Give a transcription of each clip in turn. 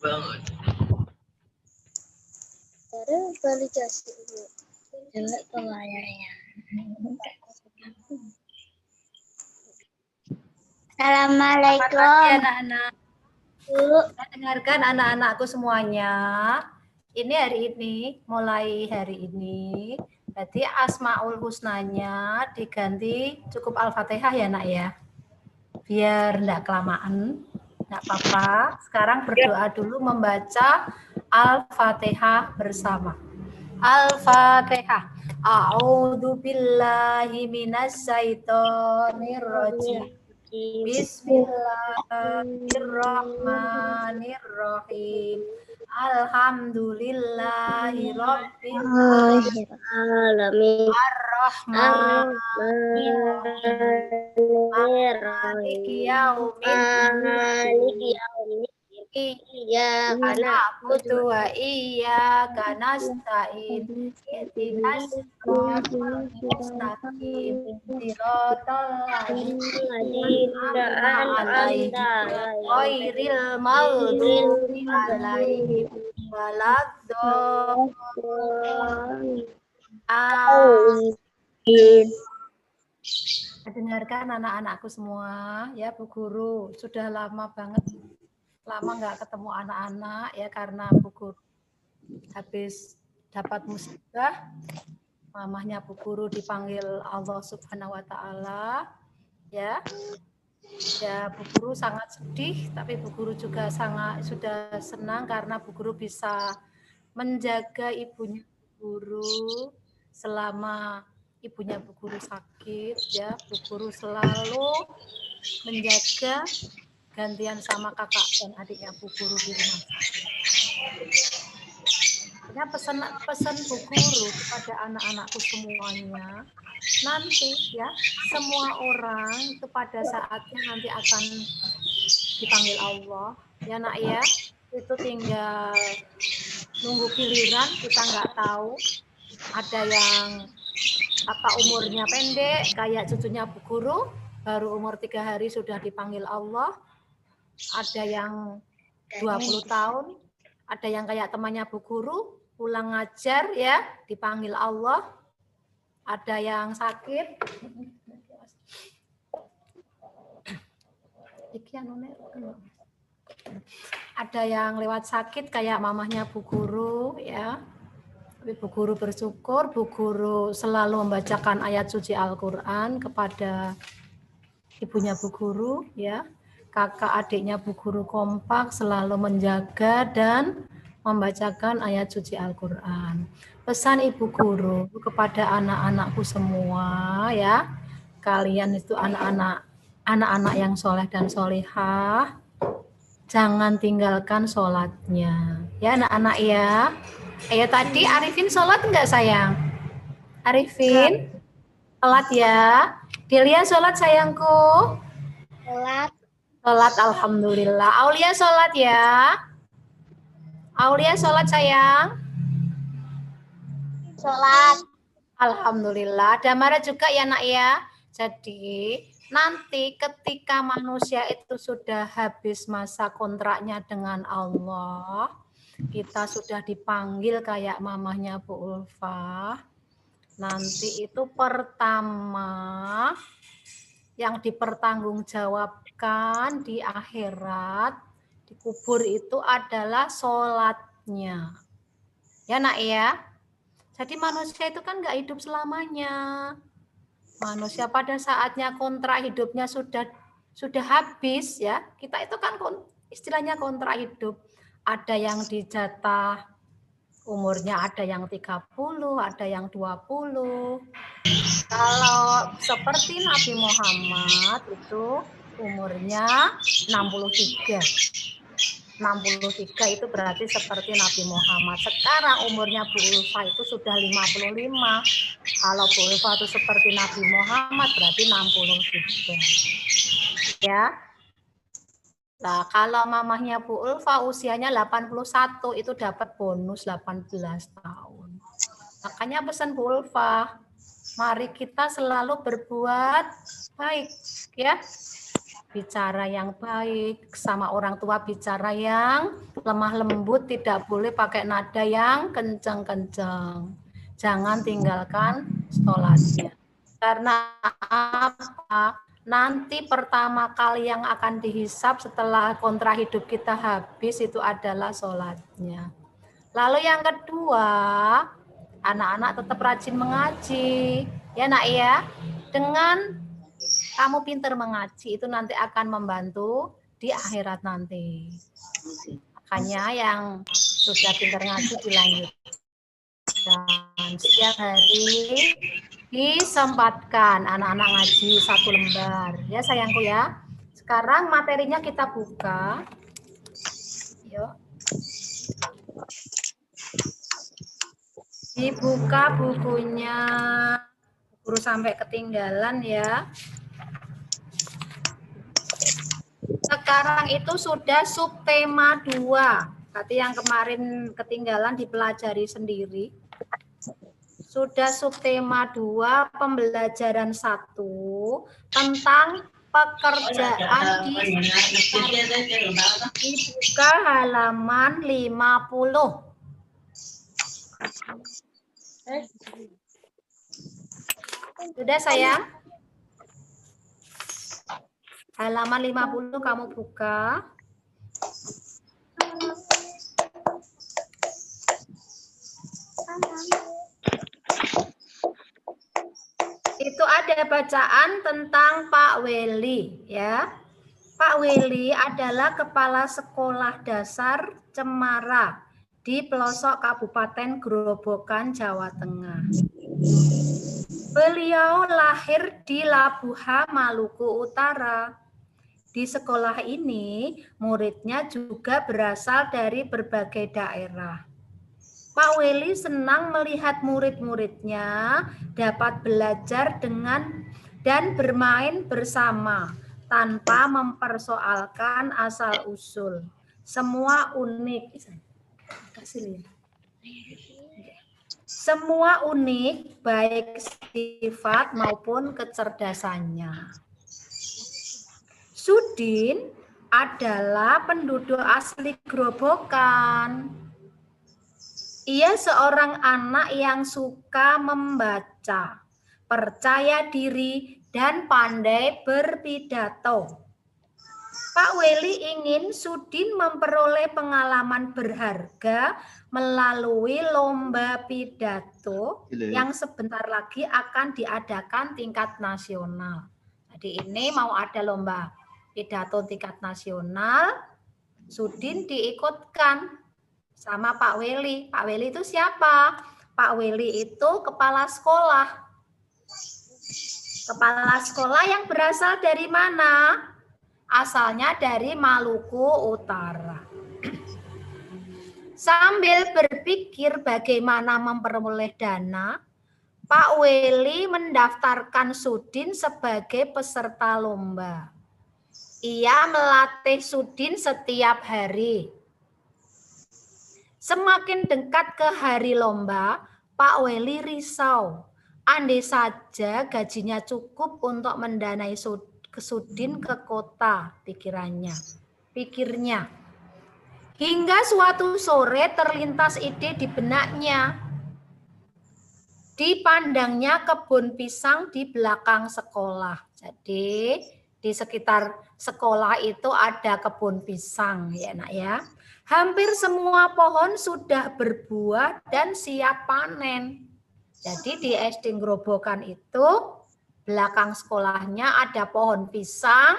Baru balik kasih dulu. Jelek pelayarnya. Assalamualaikum. Anak-anak. Dengarkan anak-anakku semuanya. Ini hari ini, mulai hari ini, berarti Asmaul Husnanya diganti cukup Al-Fatihah ya nak ya. Biar enggak kelamaan, enggak apa-apa. Sekarang berdoa dulu membaca Al-Fatihah bersama. Al-Fatihah. A'udzu billahi minasyaitonir rajim. Bismillahirrahmanirrahim. Alhamdulillahirabbil alamin. Maliki yaumiddin. Iyyaka na'budu wa iyyaka nasta'in. Ihdinas siratal mustaqim. Siratal ladzina an'amta 'alaihim ghairil maghdubi 'alaihim waladdallin. Amin. Dengarkan anak-anakku semua ya Bu Guru, sudah lama banget nggak ketemu anak-anak ya karena Bu Guru habis dapat musibah, mamahnya Bu Guru dipanggil Allah Subhanahu wa taala ya. Ya Bu Guru sangat sedih, tapi Bu Guru juga sudah senang karena Bu Guru bisa menjaga ibunya Bu Guru selama ibunya Bu Guru sakit ya. Bu Guru selalu menjaga, gantian sama kakak dan adiknya Bu Guru di rumah. Ya, pesan Bu Guru kepada anak-anakku semuanya, nanti ya semua orang itu pada saatnya nanti akan dipanggil Allah ya nak ya, itu tinggal nunggu giliran, kita nggak tahu. Ada yang umurnya pendek kayak cucunya Bu Guru, baru umur 3 hari sudah dipanggil Allah. Ada yang 20 tahun, ada yang kayak temannya Bu Guru, pulang ngajar ya, dipanggil Allah. Ada yang sakit. Ada yang lewat sakit kayak mamahnya Bu Guru ya. Tapi Bu Guru bersyukur, Bu Guru selalu membacakan ayat suci Al-Qur'an kepada ibunya Bu Guru ya. Kakak adiknya Bu Guru kompak selalu menjaga dan membacakan ayat suci Al-Qur'an. Pesan Ibu Guru kepada anak-anakku semua ya. Kalian itu anak-anak yang soleh dan solihah. Jangan tinggalkan sholatnya. Ya anak-anak ya. Ayo tadi Arifin sholat enggak sayang? Arifin sholat ya. Delia sholat sayangku. Sholat alhamdulillah. Aulia sholat ya. Aulia sholat sayang. Sholat. Alhamdulillah. Damara juga ya nak ya. Jadi nanti ketika manusia itu sudah habis masa kontraknya dengan Allah, kita sudah dipanggil kayak mamahnya Bu Ulfa. Nanti itu pertama yang dipertanggungjawabkan di akhirat, di kubur itu adalah sholatnya. Ya nak ya. Jadi manusia itu kan nggak hidup selamanya. Manusia pada saatnya kontrak hidupnya sudah habis ya. Kita itu kan istilahnya kontrak hidup. Ada yang dijatah umurnya, ada yang 30, ada yang 20. Kalau seperti Nabi Muhammad itu umurnya 63. 63 itu berarti seperti Nabi Muhammad. Sekarang umurnya Bu Ulfa itu sudah 55. Kalau Bu Ulfa itu seperti Nabi Muhammad berarti 63. Ya. Nah, kalau mamahnya Bu Ulfa usianya 81 itu dapat bonus 18 tahun. Makanya pesan Bu Ulfa, mari kita selalu berbuat baik ya. bicara yang baik, sama orang tua bicara yang lemah lembut, tidak boleh pakai nada yang kencang-kencang. Jangan tinggalkan sholatnya. Karena apa? Nanti pertama kali yang akan dihisap setelah kontrak hidup kita habis itu adalah sholatnya. Lalu yang kedua, anak-anak tetap rajin mengaji. Ya nak ya, dengan kamu pintar mengaji itu nanti akan membantu di akhirat nanti. Makanya yang sudah pintar ngaji dilanjutkan. Setiap hari disempatkan anak-anak ngaji 1 lembar. Ya sayangku ya. Sekarang materinya kita buka. Yuk. Dibuka bukunya. Guru sampai ketinggalan ya. Sekarang itu sudah subtema 2. Berarti yang kemarin ketinggalan dipelajari sendiri. Sudah subtema 2 pembelajaran 1 tentang pekerjaan di dibuka halaman 50. Sudah sayang? Halaman 50 kamu buka. Itu ada bacaan tentang Pak Weli ya. Pak Weli adalah kepala sekolah dasar Cemara di pelosok Kabupaten Grobogan, Jawa Tengah. Beliau lahir di Labuha, Maluku Utara. Di sekolah ini, muridnya juga berasal dari berbagai daerah. Pak Weli senang melihat murid-muridnya dapat belajar dengan dan bermain bersama tanpa mempersoalkan asal-usul. Semua unik. Semua unik, baik sifat maupun kecerdasannya. Sudin adalah penduduk asli Grobogan. Ia seorang anak yang suka membaca, percaya diri, dan pandai berpidato. Pak Weli ingin Sudin memperoleh pengalaman berharga melalui lomba pidato yang sebentar lagi akan diadakan tingkat nasional. Jadi ini mau ada lomba pidato tingkat nasional, Sudin diikutkan sama Pak Weli. Pak Weli itu siapa? Pak Weli itu kepala sekolah. Kepala sekolah yang berasal dari mana? Asalnya dari Maluku Utara. Sambil berpikir bagaimana memperoleh dana, Pak Weli mendaftarkan Sudin sebagai peserta lomba. Ia melatih Sudin setiap hari. Semakin dekat ke hari lomba, Pak Weli risau. Andai saja gajinya cukup untuk mendanai Sudin ke kota, pikirnya. Hingga suatu sore terlintas ide di benaknya. Dipandangnya kebun pisang di belakang sekolah. Jadi di sekitar sekolah itu ada kebun pisang ya nak ya. Hampir semua pohon sudah berbuah dan siap panen. Jadi di SD Grobogan itu belakang sekolahnya ada pohon pisang.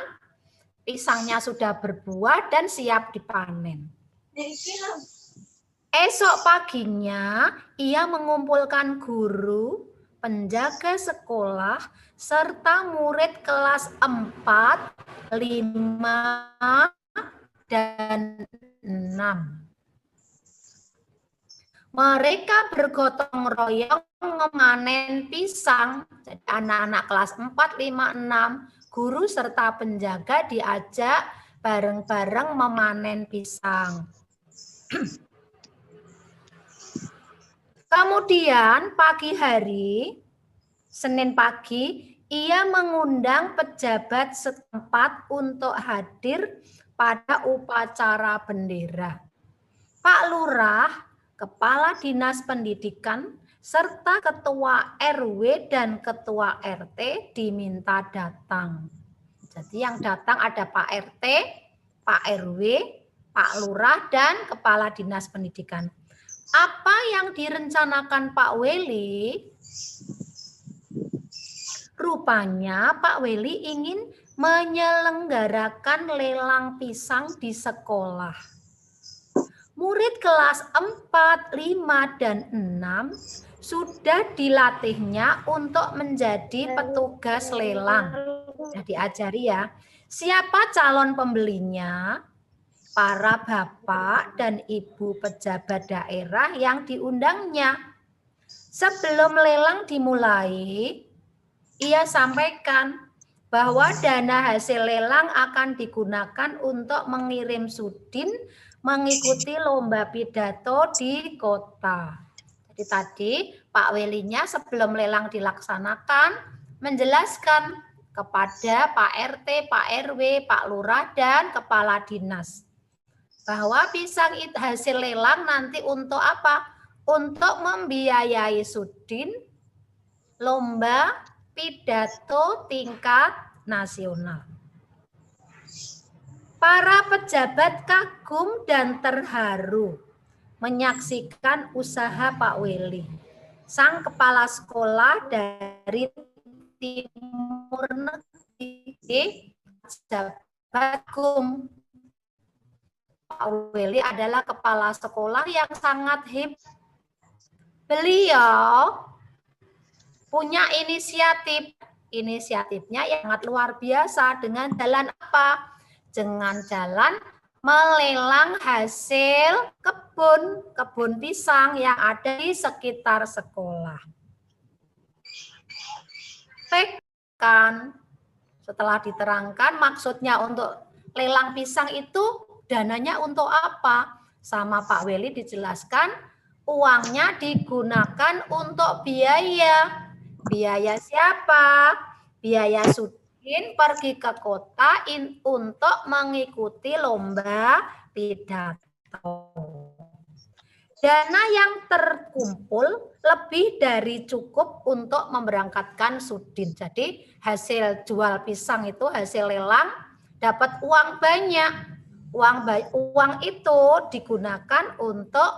Pisangnya sudah berbuah dan siap dipanen. Esok paginya ia mengumpulkan guru, penjaga sekolah, serta murid kelas 4, 5, dan 6. Mereka bergotong royong memanen pisang. Jadi anak-anak kelas 4, 5, 6, guru serta penjaga diajak bareng-bareng memanen pisang. Kemudian pagi hari, Senin pagi, ia mengundang pejabat setempat untuk hadir pada upacara bendera. Pak Lurah, Kepala Dinas Pendidikan, serta Ketua RW dan Ketua RT diminta datang. Jadi yang datang ada Pak RT, Pak RW, Pak Lurah, dan Kepala Dinas Pendidikan. Apa yang direncanakan Pak Weli? Rupanya Pak Weli ingin menyelenggarakan lelang pisang di sekolah. Murid kelas 4, 5, dan 6 sudah dilatihnya untuk menjadi petugas lelang. Nah, diajari ya, siapa calon pembelinya? Para bapak dan ibu pejabat daerah yang diundangnya. Sebelum lelang dimulai, ia sampaikan bahwa dana hasil lelang akan digunakan untuk mengirim Sudin mengikuti lomba pidato di kota. Jadi tadi Pak Welinya sebelum lelang dilaksanakan menjelaskan kepada Pak RT, Pak RW, Pak Lurah, dan Kepala Dinas bahwa pisang hasil lelang nanti untuk apa? Untuk membiayai Sudin lomba pidato tingkat nasional. Para pejabat kagum dan terharu menyaksikan usaha Pak Weli, sang kepala sekolah dari Timur Negeri. Pejabat kagum. Pak Weli adalah kepala sekolah yang sangat hebat. Beliau punya inisiatifnya yang sangat luar biasa dengan jalan apa? Dengan jalan melelang hasil kebun pisang yang ada di sekitar sekolah. Setelah diterangkan maksudnya untuk lelang pisang itu dananya untuk apa? Sama Pak Weli dijelaskan uangnya digunakan untuk biaya. Biaya siapa? Biaya Sudin pergi ke kota untuk mengikuti lomba pidato. Dana yang terkumpul lebih dari cukup untuk memberangkatkan Sudin. Jadi hasil jual pisang itu, hasil lelang, dapat uang banyak. Uang itu digunakan untuk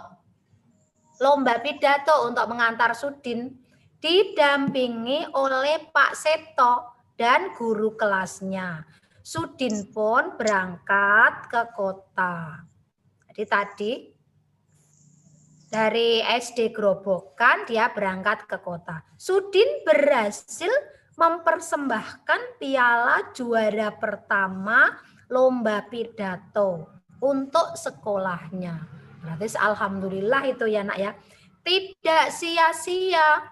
lomba pidato untuk mengantar Sudin, didampingi oleh Pak Seto dan guru kelasnya. Sudin pun berangkat ke kota. Jadi tadi dari SD Grobogan dia berangkat ke kota. Sudin berhasil mempersembahkan piala juara pertama lomba pidato untuk sekolahnya. Berarti alhamdulillah itu ya nak ya. Tidak sia-sia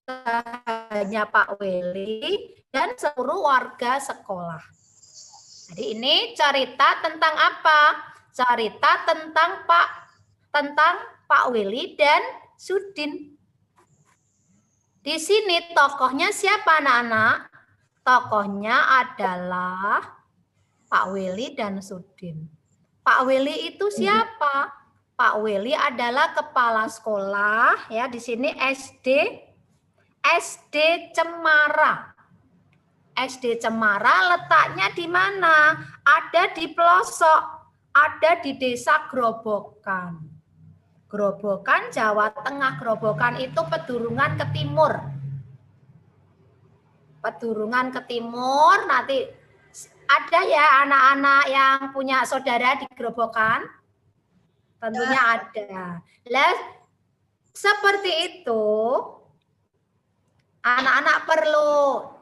usahanya Pak Weli dan seluruh warga sekolah. Jadi ini cerita tentang apa? Cerita tentang Pak Weli dan Sudin. Di sini tokohnya siapa anak-anak? Tokohnya adalah Pak Weli dan Sudin. Pak Weli itu siapa? Pak Weli adalah kepala sekolah ya di sini SD Cemara. SD Cemara letaknya di mana? Ada di pelosok, ada di Desa Grobogan. Grobogan Jawa Tengah. Grobogan itu pedurungan ke timur. Pedurungan ke timur, nanti ada ya anak-anak yang punya saudara di Grobogan? Tentunya ada. Lah, seperti itu, anak-anak perlu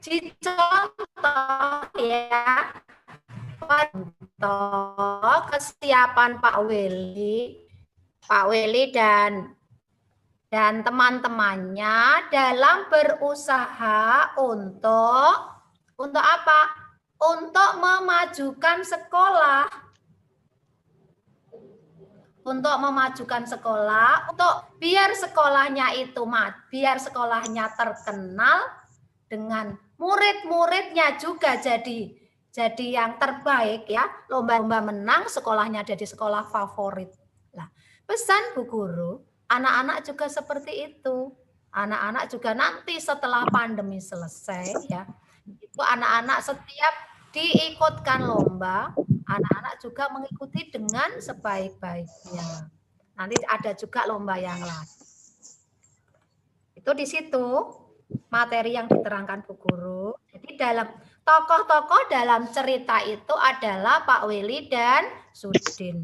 dicontoh ya, contoh kesiapan Pak Weli dan teman-temannya dalam berusaha untuk apa? Untuk memajukan sekolah. untuk memajukan sekolah, untuk biar sekolahnya itu biar sekolahnya terkenal dengan murid-muridnya juga jadi yang terbaik ya, lomba-lomba menang, sekolahnya jadi sekolah favorit. Nah, pesan Bu Guru, anak-anak juga seperti itu. Anak-anak juga nanti setelah pandemi selesai ya, itu anak-anak setiap diikutkan lomba, anak-anak juga mengikuti dengan sebaik-baiknya. Nanti ada juga lomba yang lain. Itu di situ materi yang diterangkan Bu Guru. Jadi dalam tokoh-tokoh dalam cerita itu adalah Pak Weli dan Sudin.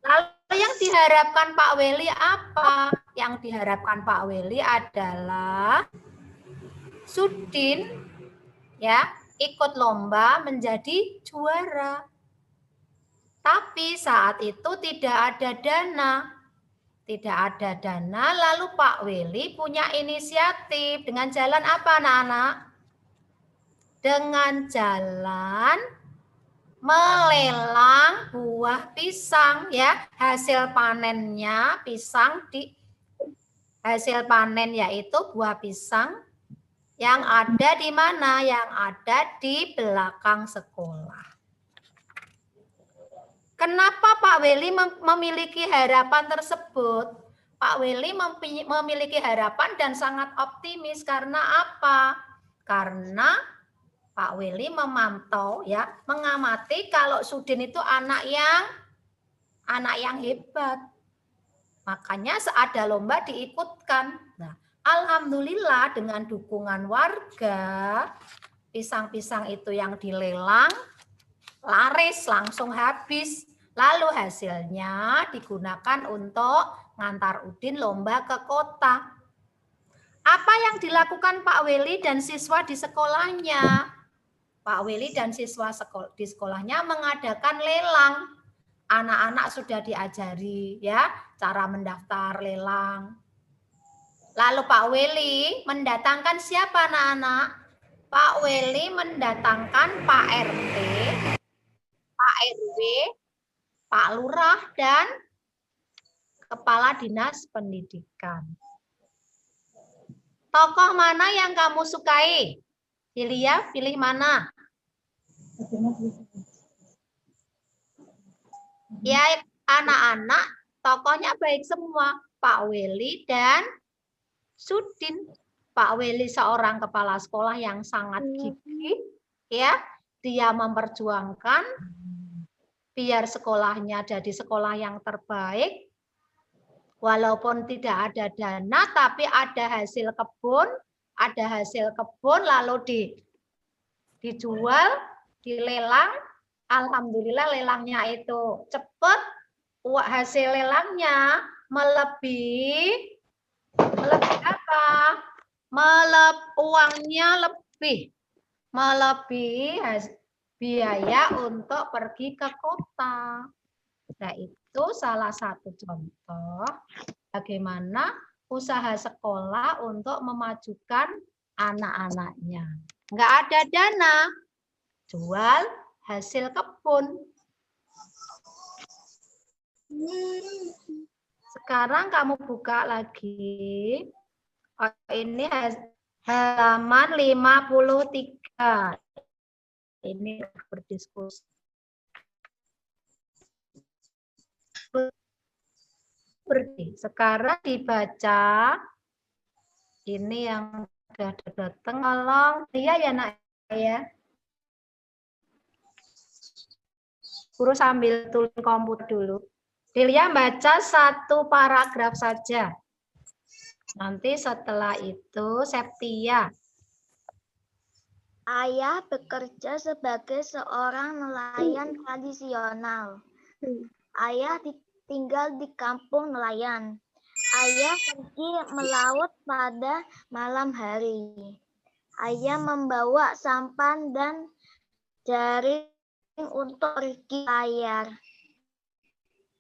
Lalu yang diharapkan Pak Weli apa? Yang diharapkan Pak Weli adalah Sudin ya ikut lomba menjadi juara. Tapi saat itu tidak ada dana. Tidak ada dana, lalu Pak Weli punya inisiatif dengan jalan apa anak-anak? Dengan jalan melelang buah pisang ya, hasil panennya pisang hasil panen yaitu buah pisang yang ada di mana? Yang ada di belakang sekolah. Kenapa Pak Weli memiliki harapan tersebut? Pak Weli memiliki harapan dan sangat optimis karena apa? Karena Pak Weli memantau ya, mengamati kalau Sudin itu anak yang hebat. Makanya saat ada lomba diikutkan. Nah, alhamdulillah dengan dukungan warga, pisang-pisang itu yang dilelang laris langsung habis. Lalu hasilnya digunakan untuk ngantar Udin lomba ke kota. Apa yang dilakukan Pak Weli dan siswa di sekolahnya? Pak Weli dan siswa di sekolahnya mengadakan lelang. Anak-anak sudah diajari ya cara mendaftar lelang. Lalu Pak Weli mendatangkan siapa anak-anak? Pak Weli mendatangkan Pak RT, Pak RW, Pak Lurah, dan Kepala Dinas Pendidikan. Tokoh mana yang kamu sukai? Pilih ya, pilih mana? Ya, anak-anak, tokohnya baik semua. Pak Weli dan Sudin. Pak Weli seorang kepala sekolah yang sangat gigih, ya. Dia memperjuangkan biar sekolahnya jadi sekolah yang terbaik. Walaupun tidak ada dana, tapi ada hasil kebun, lalu dijual, dilelang. Alhamdulillah lelangnya itu cepat. Hasil lelangnya melebihi apa? Uangnya melebihi biaya untuk pergi ke kota. Nah, itu salah satu contoh bagaimana usaha sekolah untuk memajukan anak-anaknya. Nggak ada dana, jual hasil kebun. Sekarang kamu buka lagi. Oh, ini halaman 53. Ini berdiskusi. Sekarang dibaca. Ini yang sudah datang. Tolong dia ya nak ya. Guru sambil tulis komputer dulu. Delia baca satu paragraf saja. Nanti setelah itu Septia. Ayah bekerja sebagai seorang nelayan tradisional. Ayah tinggal di kampung nelayan. Ayah pergi melaut pada malam hari. Ayah membawa sampan dan jaring untuk pergi layar.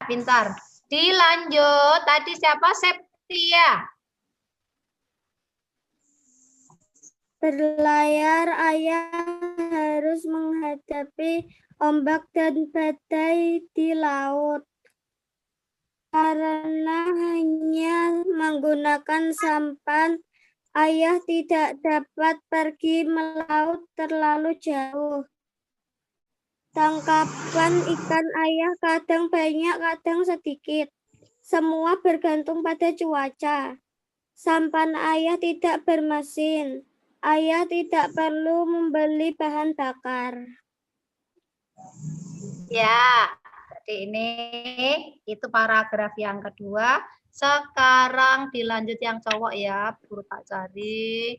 Pintar. Dilanjut. Tadi siapa? Septia. Berlayar, ayah harus menghadapi ombak dan badai di laut. Karena hanya menggunakan sampan, ayah tidak dapat pergi melaut terlalu jauh. Tangkapan ikan ayah kadang banyak, kadang sedikit. Semua bergantung pada cuaca. Sampan ayah tidak bermesin. Ayah tidak perlu membeli bahan bakar. Ya, jadi ini itu paragraf yang kedua. Sekarang dilanjut yang cowok ya, Guru tak cari.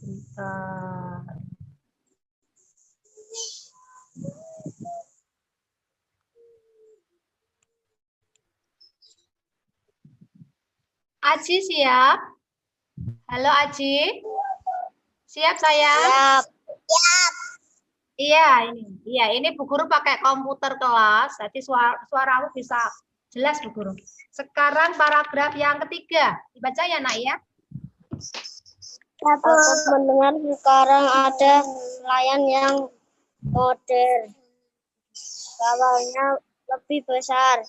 Bentar. Aji siap? Halo Aji? Siap sayang? Siap. Iya, ini Bu Guru pakai komputer kelas, jadi suaramu bisa jelas Bu Guru. Sekarang paragraf yang ketiga, dibaca ya Nak ya? Aku mendengar sekarang ada nelayan yang modern. Kapalnya lebih besar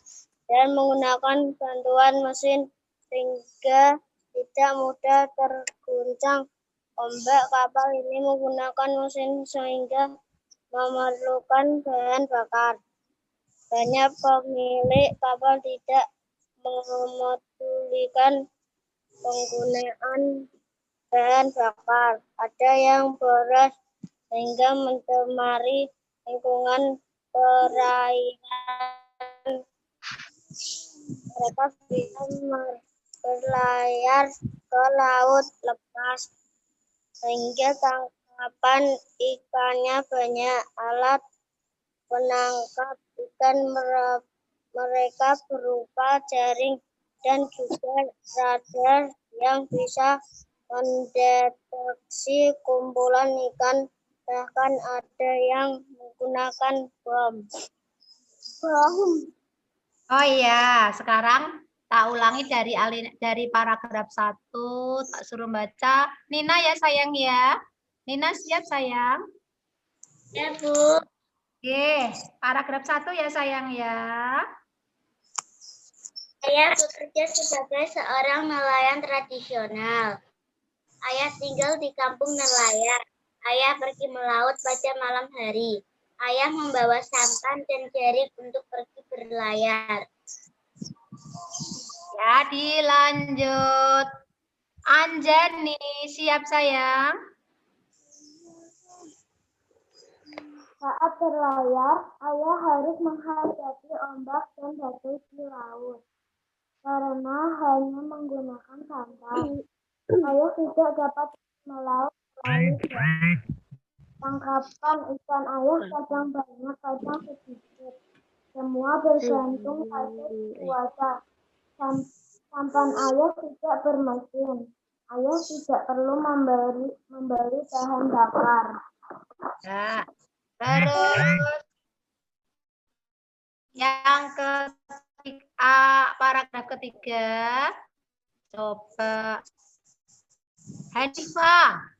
dan menggunakan bantuan mesin sehingga tidak mudah terguncang ombak. Kapal ini menggunakan mesin sehingga memerlukan bahan bakar. Banyak pemilik kapal tidak memedulikan penggunaan bahan bakar. Ada yang boros sehingga mencemari lingkungan perairan. Mereka bisa berlayar ke laut lepas sehingga tangkapan ikannya banyak. Alat penangkap ikan mereka berupa jaring dan juga radar yang bisa mendeteksi kumpulan ikan. Bahkan ada yang menggunakan bom. Oh iya, sekarang tak ulangi dari paragraf 1, tak suruh baca. Nina ya sayang ya. Nina siap sayang? Ya Bu. Oke, paragraf 1 ya sayang ya. Saya bekerja sebagai seorang nelayan tradisional. Ayah tinggal di kampung nelayan. Ayah pergi melaut pada malam hari. Ayah membawa sampan dan jaring untuk pergi berlayar. Ya, dilanjut. Anjani, siap sayang? Saat berlayar, ayah harus menghadapi ombak dan batu di laut. Karena hanya menggunakan sampan, ayah tidak dapat melaut terlalu jauh. Tangkapan ikan ayah kadang banyak, kadang sedikit. Semua bergantung pada cuaca. Sampan ayah tidak bermesin. Ayah tidak perlu membeli bahan bakar. Ya. Terus yang ketiga, paragraf ketiga. Coba Hanifah.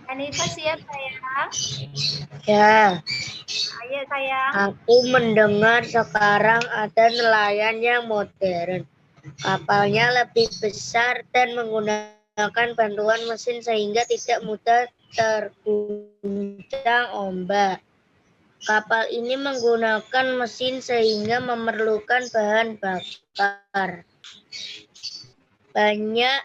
Hanifah siap sayang? Ya. Ayo sayang. Aku mendengar sekarang ada nelayan yang modern. Kapalnya lebih besar dan menggunakan bantuan mesin sehingga tidak mudah terguncang ombak. Kapal ini menggunakan mesin sehingga memerlukan bahan bakar. Banyak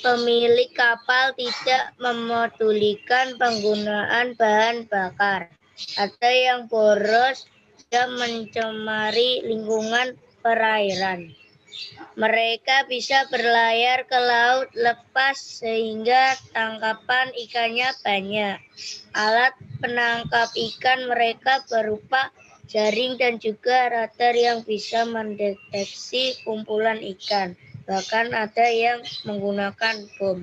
pemilik kapal tidak memedulikan penggunaan bahan bakar. Ada yang boros dan mencemari lingkungan perairan. Mereka bisa berlayar ke laut lepas sehingga tangkapan ikannya banyak. Alat penangkap ikan mereka berupa jaring dan juga radar yang bisa mendeteksi kumpulan ikan. Bahkan ada yang menggunakan bom.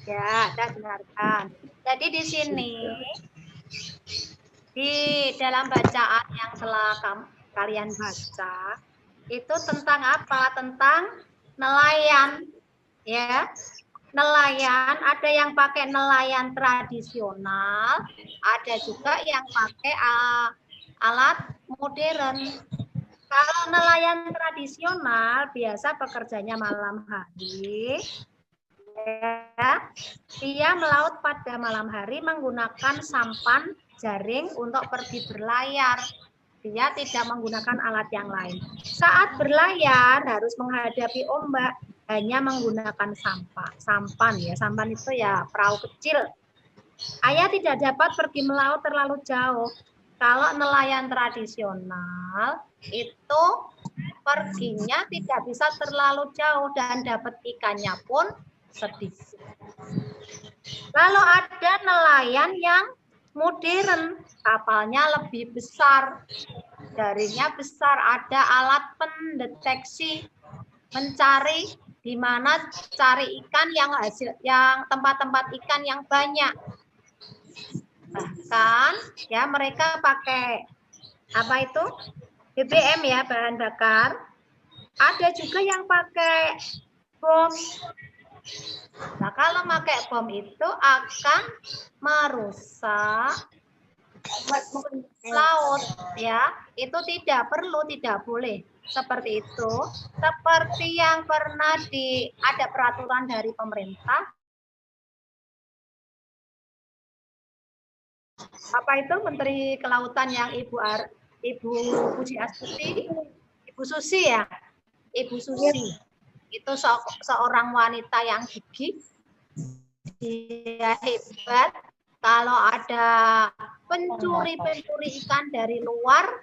Ya, kita dengarkan. Jadi di sini di dalam bacaan yang telah kalian baca itu tentang apa? Tentang nelayan, ya. nelayan, ada yang pakai nelayan tradisional, ada juga yang pakai alat modern. Kalau nelayan tradisional biasa bekerjanya malam hari, ya, dia melaut pada malam hari menggunakan sampan jaring untuk pergi berlayar. Dia tidak menggunakan alat yang lain. Saat berlayar harus menghadapi ombak, hanya menggunakan sampan ya. Sampan itu ya perahu kecil. Ayah tidak dapat pergi melaut terlalu jauh. Kalau nelayan tradisional itu perginya tidak bisa terlalu jauh dan dapat ikannya pun sedikit. Lalu ada nelayan yang modern, kapalnya lebih besar, jaringnya besar, ada alat pendeteksi, mencari di mana cari ikan yang tempat-tempat ikan yang banyak. Bahkan ya mereka pakai apa itu? BBM ya, bahan bakar. Ada juga yang pakai bom. Nah, kalau pakai bom itu akan merusak laut ya. Itu tidak perlu, tidak boleh seperti itu. Seperti yang pernah ada peraturan dari pemerintah. Apa itu Menteri Kelautan yang Ibu Puji Astuti, Ibu Susi ya, Ibu Susi. Itu seorang wanita yang gigih, dia hebat. Kalau ada pencuri ikan dari luar,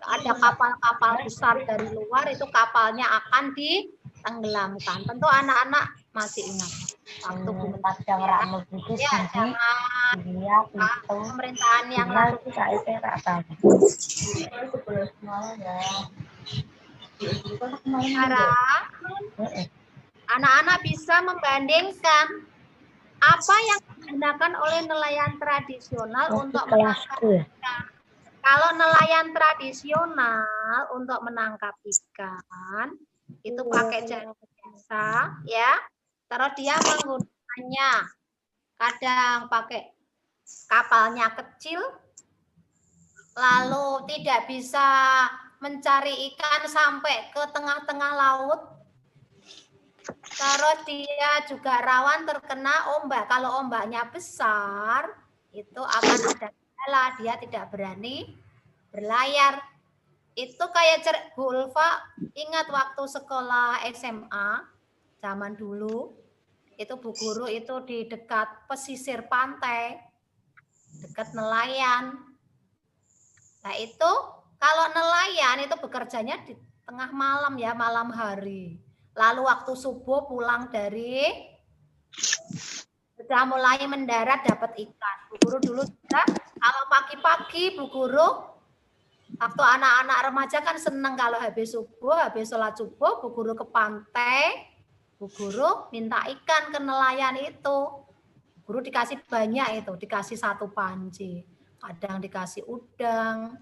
ada kapal-kapal besar dari luar, itu kapalnya akan ditenggelamkan. Tentu anak-anak masih ingat waktu pemerintahan yang lalu. Sekarang anak-anak bisa membandingkan apa yang digunakan oleh nelayan tradisional untuk menangkap ikan. Kalau nelayan tradisional untuk menangkap ikan itu pakai jaring biasa ya. Terus dia menggunakannya kadang pakai kapalnya kecil, lalu tidak bisa mencari ikan sampai ke tengah-tengah laut. Terus dia juga rawan terkena ombak. Kalau ombaknya besar, itu akan ada kendala, dia tidak berani berlayar. Itu kayak Bu Ulfa, ingat waktu sekolah SMA, zaman dulu, itu Bu Guru itu di dekat pesisir pantai, dekat nelayan. Nah itu, kalau nelayan itu bekerjanya di tengah malam ya, malam hari. Lalu waktu subuh pulang sudah mulai mendarat dapat ikan. Bu Guru dulu juga, kalau pagi-pagi Bu Guru, waktu anak-anak remaja kan seneng kalau habis sholat subuh, Bu Guru ke pantai, Bu Guru minta ikan ke nelayan itu. Bu Guru dikasih banyak itu, dikasih 1 panci. Kadang dikasih udang,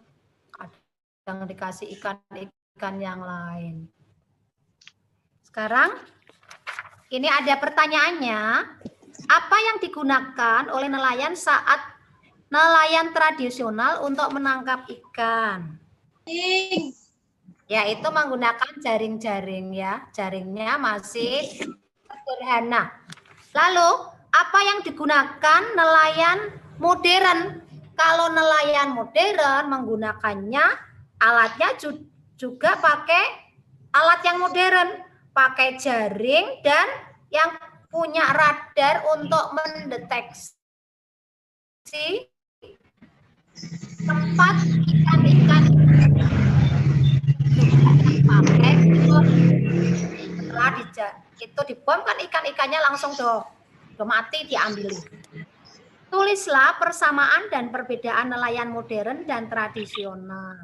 kadang dikasih ikan-ikan yang lain. Sekarang ini ada pertanyaannya, apa yang digunakan oleh nelayan saat nelayan tradisional untuk menangkap ikan? Yaitu menggunakan jaring-jaring ya, jaringnya masih sederhana. Lalu apa yang digunakan nelayan modern? Kalau nelayan modern menggunakannya alatnya juga pakai alat yang modern, pakai jaring dan yang punya radar untuk mendeteksi tempat ikan-ikan pakai setelah itu dibom kan ikan-ikannya langsung udah mati diambil. Tulislah persamaan dan perbedaan nelayan modern dan tradisional.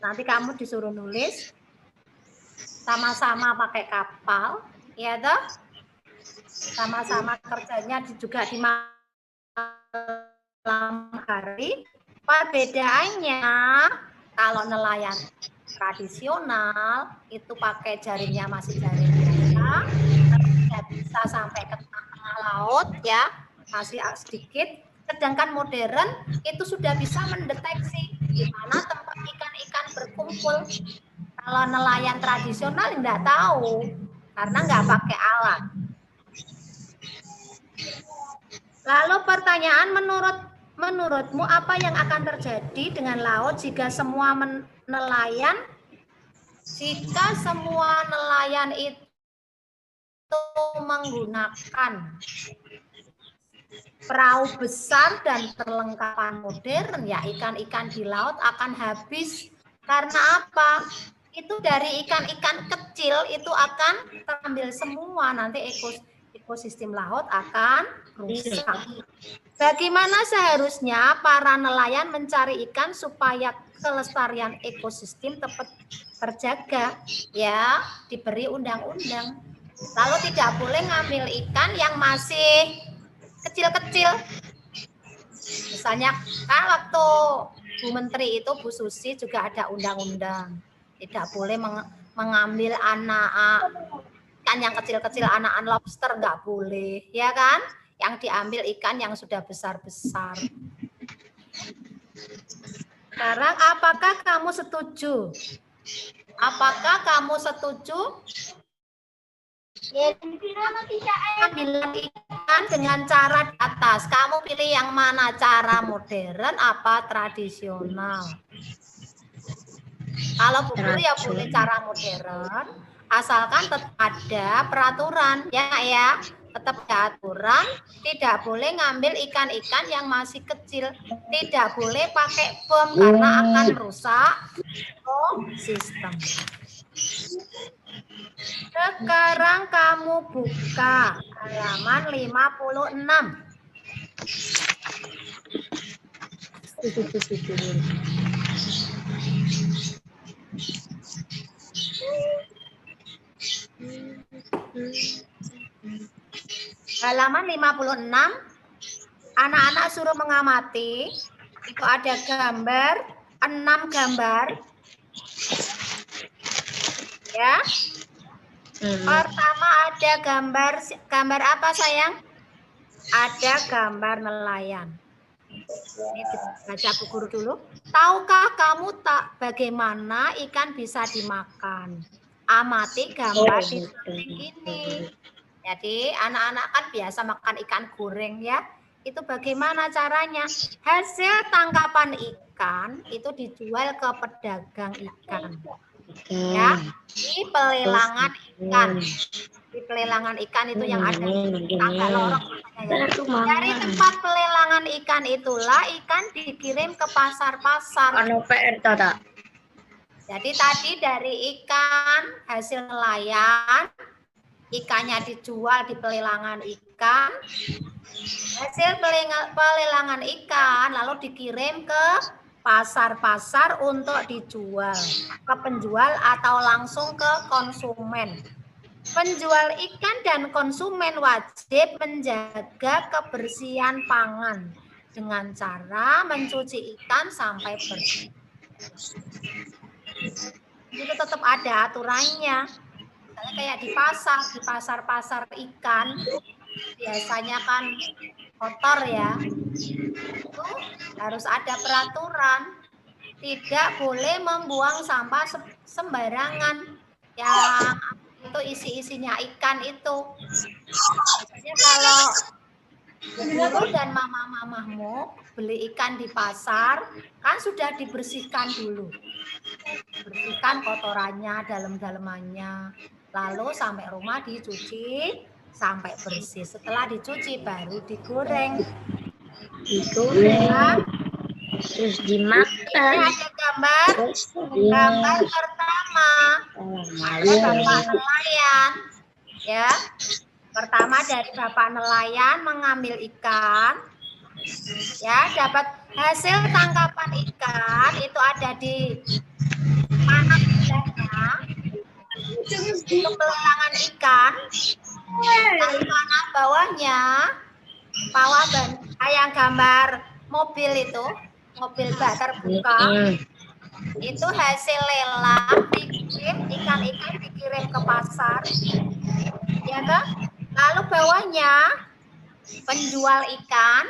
Nanti kamu disuruh nulis sama-sama pakai kapal, ya toh? Sama-sama kerjanya juga di malam hari. Perbedaannya kalau nelayan tradisional itu pakai jaringnya masih jaring biasa, tidak bisa sampai ke tengah laut ya, masih sedikit. Sedangkan modern itu sudah bisa mendeteksi di mana tempat ikan-ikan berkumpul. Kalau nelayan tradisional nggak tahu karena nggak pakai alat. Lalu pertanyaan, menurutmu apa yang akan terjadi dengan laut jika semua nelayan itu menggunakan perahu besar dan perlengkapan modern, ya ikan-ikan di laut akan habis. Karena apa? Itu dari ikan-ikan kecil itu akan terambil semua, nanti ekosistem laut akan rusak. Bagaimana seharusnya para nelayan mencari ikan supaya kelestarian ekosistem tetap terjaga? Ya, diberi undang-undang. Lalu tidak boleh ngambil ikan yang masih kecil-kecil. Misalnya kan waktu Bu Menteri itu, Bu Susi juga ada undang-undang. Tidak boleh mengambil anak ikan yang kecil-kecil, anak lobster nggak boleh, ya kan? Yang diambil ikan yang sudah besar-besar. Sekarang apakah kamu setuju? Apakah kamu setuju? Ambil ikan dengan cara di atas. Kamu pilih yang mana? Cara modern apa tradisional? Kalau Bu Guru ya boleh cara modern, asalkan tetap ada peraturan, ya. Tetap ada aturan, tidak boleh ngambil ikan-ikan yang masih kecil, tidak boleh pakai bom karena akan merusak ekosistem. Sekarang kamu buka halaman 56. Halaman 56, anak-anak suruh mengamati. Itu ada gambar, 6 gambar. Ya. Pertama ada gambar apa sayang? Ada gambar nelayan. Ini baca Bu Guru dulu. Tahukah kamu bagaimana ikan bisa dimakan? Amati gambar di samping ini. Jadi anak-anak kan biasa makan ikan goreng ya. Itu bagaimana caranya? Hasil tangkapan ikan itu dijual ke pedagang ikan. Ya, di pelelangan ikan. Di pelelangan ikan itu yang ada di tangga lorong. Dari tempat pelelangan ikan itulah ikan dikirim ke pasar-pasar. Jadi tadi dari ikan hasil nelayan, ikannya dijual di pelelangan ikan. Hasil pelelangan ikan lalu dikirim ke pasar-pasar untuk dijual ke penjual atau langsung ke konsumen. Penjual ikan dan konsumen wajib menjaga kebersihan pangan dengan cara mencuci ikan sampai bersih. Itu tetap ada aturannya. Misalnya kayak di pasar-pasar ikan biasanya kan kotor ya. Itu harus ada peraturan. Tidak boleh membuang sampah sembarangan yang itu isi-isinya ikan itu. Jadi kalau Guru dan mama-mamamu beli ikan di pasar, kan sudah dibersihkan dulu. Bersihkan kotorannya, dalam-dalamannya. Lalu sampai rumah dicuci sampai bersih. Setelah dicuci baru digoreng. Digoreng. Terus dimakan. Ini ada gambar pertama. Ada bapak nelayan. Ya. Pertama dari bapak nelayan mengambil ikan. Ya, dapat hasil tangkapan ikan itu ada di panah sebelahnya. Itu pelelangan ikan. Di panah bawahnya, yang gambar mobil itu, mobil bak terbuka. Itu hasil lelang, dikirim ikan-ikan dikirim ke pasar. Ya kan? Lalu bawahnya penjual ikan.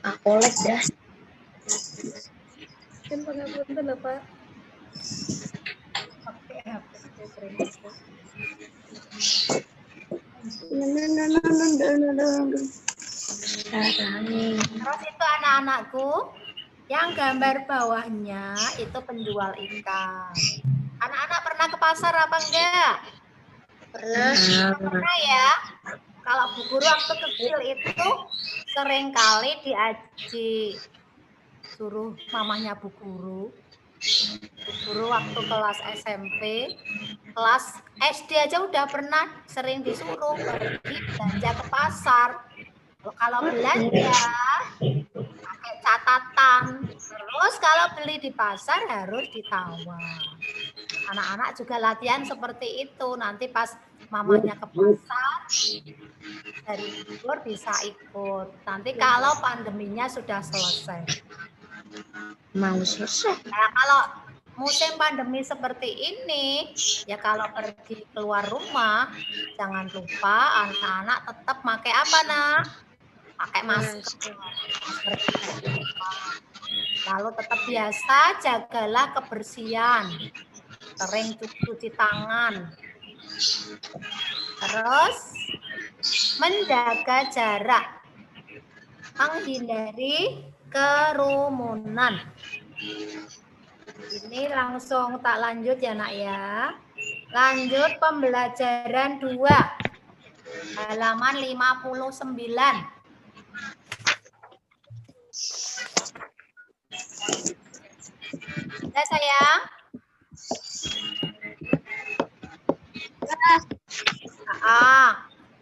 Aku les dah. Punten Pak. Pakai HP sering. Terus itu anak-anakku, yang gambar bawahnya itu penjual ikan. Anak-anak pernah ke pasar apa enggak? Pernah ya. Kalau Bu Guru waktu kecil itu sering kali diaji suruh mamanya Bu Guru. Bu Guru waktu kelas SMP, kelas SD aja udah pernah sering disuruh pergi belanja ke pasar. Kalau belanja pakai catatan, terus kalau beli di pasar harus ditawar. Anak-anak juga latihan seperti itu. Nanti pas mamanya ke pasar, dari libur bisa ikut. Nanti kalau pandeminya sudah selesai. Mau selesai. Nah, kalau musim pandemi seperti ini, ya kalau pergi keluar rumah, jangan lupa anak-anak tetap pakai apa, Nak? Pakai masker. Lalu tetap biasa jagalah kebersihan. Sering cuci tangan. Terus menjaga jarak. Menghindari kerumunan. Ini langsung tak lanjut ya Nak ya. Lanjut pembelajaran 2. Halaman 59. Ya sayang.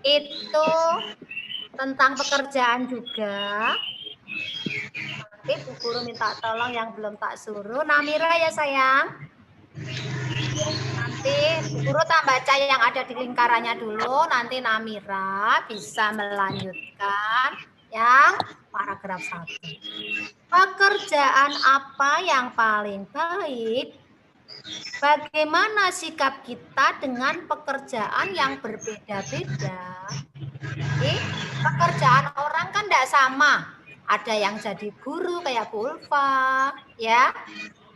Itu tentang pekerjaan juga. Nanti Bu Guru minta tolong yang belum tak suruh. Namira ya sayang. Nanti Bu Guru tak baca yang ada di lingkarannya dulu. Nanti Namira bisa melanjutkan yang paragraf 1. Pekerjaan apa yang paling baik? Bagaimana sikap kita dengan pekerjaan yang berbeda-beda? Pekerjaan orang kan tidak sama. Ada yang jadi guru kayak Bu Ulfa, ya.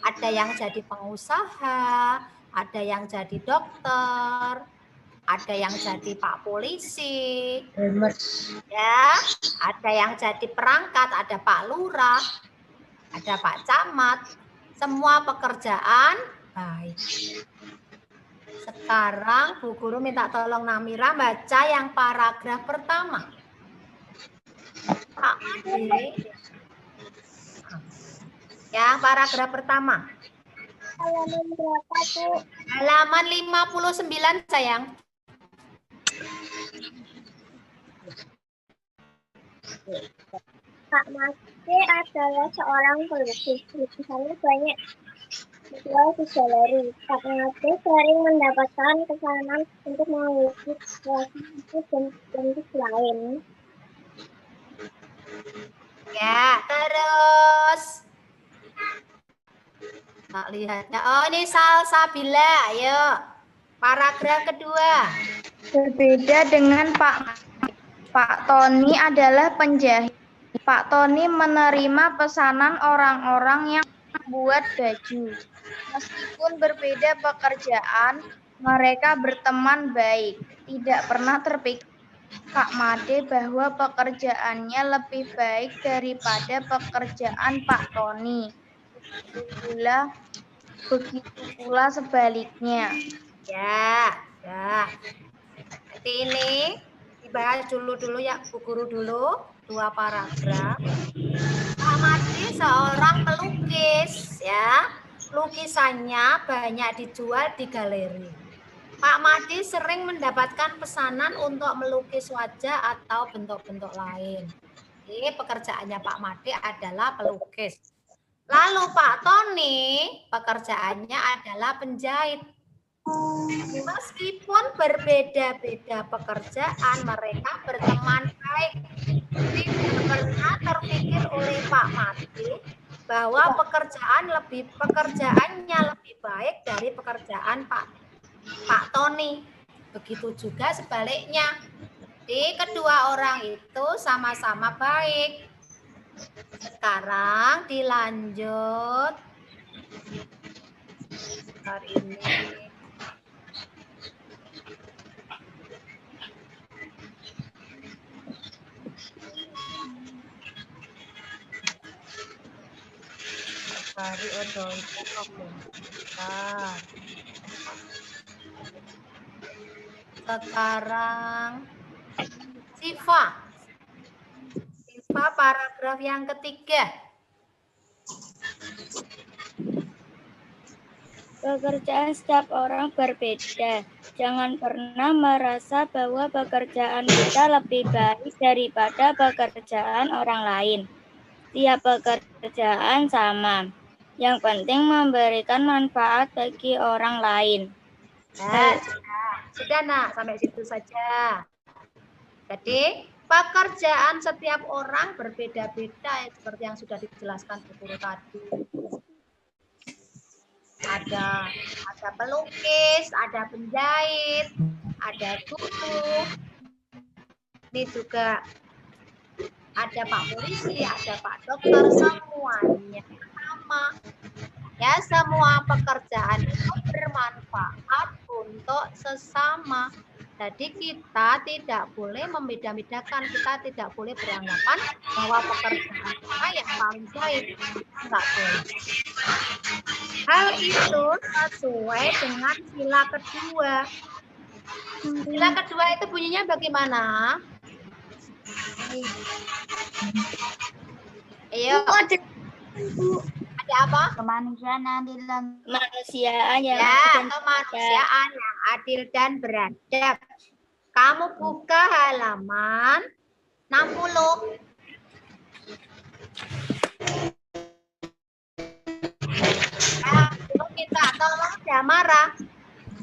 Ada yang jadi pengusaha, ada yang jadi dokter, ada yang jadi Pak Polisi, ya. Ada yang jadi perangkat, ada Pak Lurah, ada Pak Camat. Semua pekerjaan baik. Sekarang Bu Guru minta tolong Namira baca yang paragraf pertama. Pak Ade. Yang paragraf pertama. Halaman berapa, Bu? Halaman 59, sayang. Pak Made adalah seorang pelukis. Lukisannya banyak dijual di galeri. Pak Made sering mendapatkan pesanan untuk melukis wajah dan bentuk lain. Ya, terus. Tak lihatnya. Oh, ini Salsabila. Ayo. Paragraf kedua. Berbeda dengan Pak Tony adalah penjahit. Pak Tony menerima pesanan orang-orang yang membuat baju. Meskipun berbeda pekerjaan, mereka berteman baik. Tidak pernah terpikir Kak Made bahwa pekerjaannya lebih baik daripada pekerjaan Pak Tony. Begitu pula sebaliknya. Ya. Nanti ini dibahas dulu ya, Bu Guru dulu. 2 paragraf. Pak Made seorang pelukis, ya. Lukisannya banyak dijual di galeri. Pak Made sering mendapatkan pesanan untuk melukis wajah atau bentuk-bentuk lain. Ini pekerjaannya Pak Made adalah pelukis. Lalu Pak Tony pekerjaannya adalah penjahit. Meskipun berbeda-beda pekerjaan, mereka berteman baik. Tidak pernah terpikir oleh Pak Made bahwa pekerjaannya lebih baik dari pekerjaan Pak Tony. Begitu juga sebaliknya. Jadi kedua orang itu sama-sama baik. Sekarang dilanjut. Hari ini. Hari odo itu sekarang Siva paragraf yang ketiga. Pekerjaan setiap orang berbeda. Jangan pernah merasa bahwa pekerjaan kita lebih baik daripada pekerjaan orang lain. Tiap pekerjaan sama. Yang penting memberikan manfaat bagi orang lain. Sudah nak, sampai situ saja. Jadi pekerjaan setiap orang berbeda-beda seperti yang sudah dijelaskan Bu Guru tadi. Ada pelukis, ada penjahit, ada guru. Ini juga ada Pak Polisi, ada Pak Dokter, semuanya sama. Ya, semua pekerjaan itu bermanfaat untuk sesama. Jadi kita tidak boleh membeda-bedakan, kita tidak boleh beranggapan bahwa pekerjaan kita yang paling baik. Enggak boleh. Hal itu sesuai dengan sila kedua. Sila kedua itu bunyinya bagaimana? Ayo. Ada apa? Kemanusiaan yang kemanusiaan yang adil dan beradab. Kamu buka halaman 60. Kita tolong jangan marah.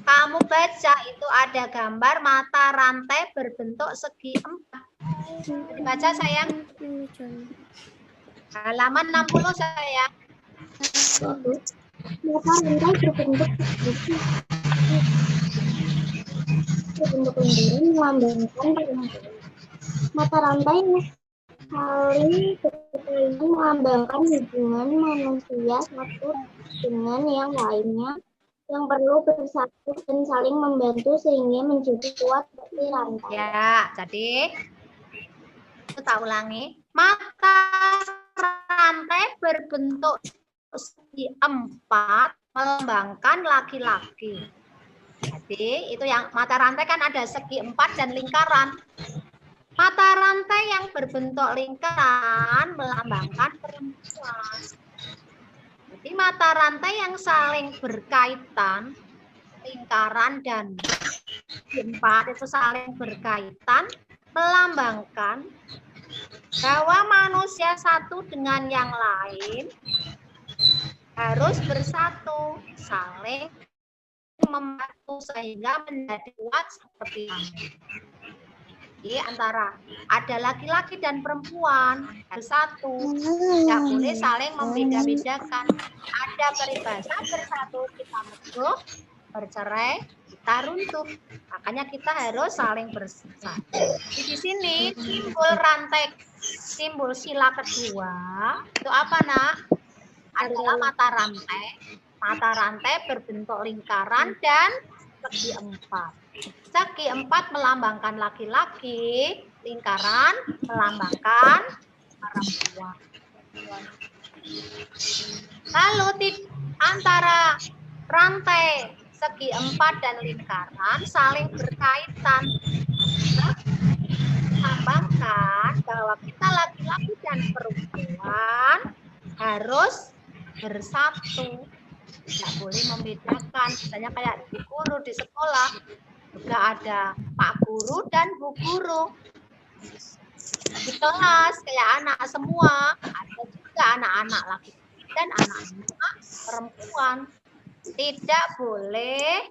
Kamu baca itu ada gambar mata rantai berbentuk segi 4. Baca sayang. Halaman 60 sayang. Mata rantai berbentuk lingkaran melambangkan mata rantai saling berkaitan melambangkan hubungan manusia satu dengan yang lainnya yang perlu bersatu dan saling membantu sehingga menjadi kuat seperti rantai. Ya, jadi kita ulangi. Mata rantai berbentuk segi 4 melambangkan laki-laki. Jadi itu yang mata rantai kan ada segi 4 dan lingkaran. Mata rantai yang berbentuk lingkaran melambangkan perempuan. Jadi mata rantai yang saling berkaitan, lingkaran dan segi 4 itu saling berkaitan, melambangkan bahwa manusia satu dengan yang lain harus bersatu, saling membantu sehingga menjadi kuat seperti ini. Jadi antara ada laki-laki dan perempuan bersatu, tidak boleh saling membeda-bedakan. Ada peribahasa bersatu kita menuh, bercerai kita runtuh. Makanya kita harus saling bersatu. Di sini simbol rantai, simbol sila kedua itu apa nak? Adalah mata rantai. Mata rantai berbentuk lingkaran dan segi 4. Segi 4 melambangkan laki-laki, lingkaran melambangkan perempuan. Lalu antara rantai segi 4 dan lingkaran saling berkaitan. Melambangkan bahwa kita laki-laki dan perempuan harus bersatu. Tidak boleh membedakan. Misalnya kayak di guru di sekolah juga ada Pak Guru dan Bu Guru. Di kelas kayak anak semua, ada juga anak-anak laki-laki dan anak-anak perempuan. Tidak boleh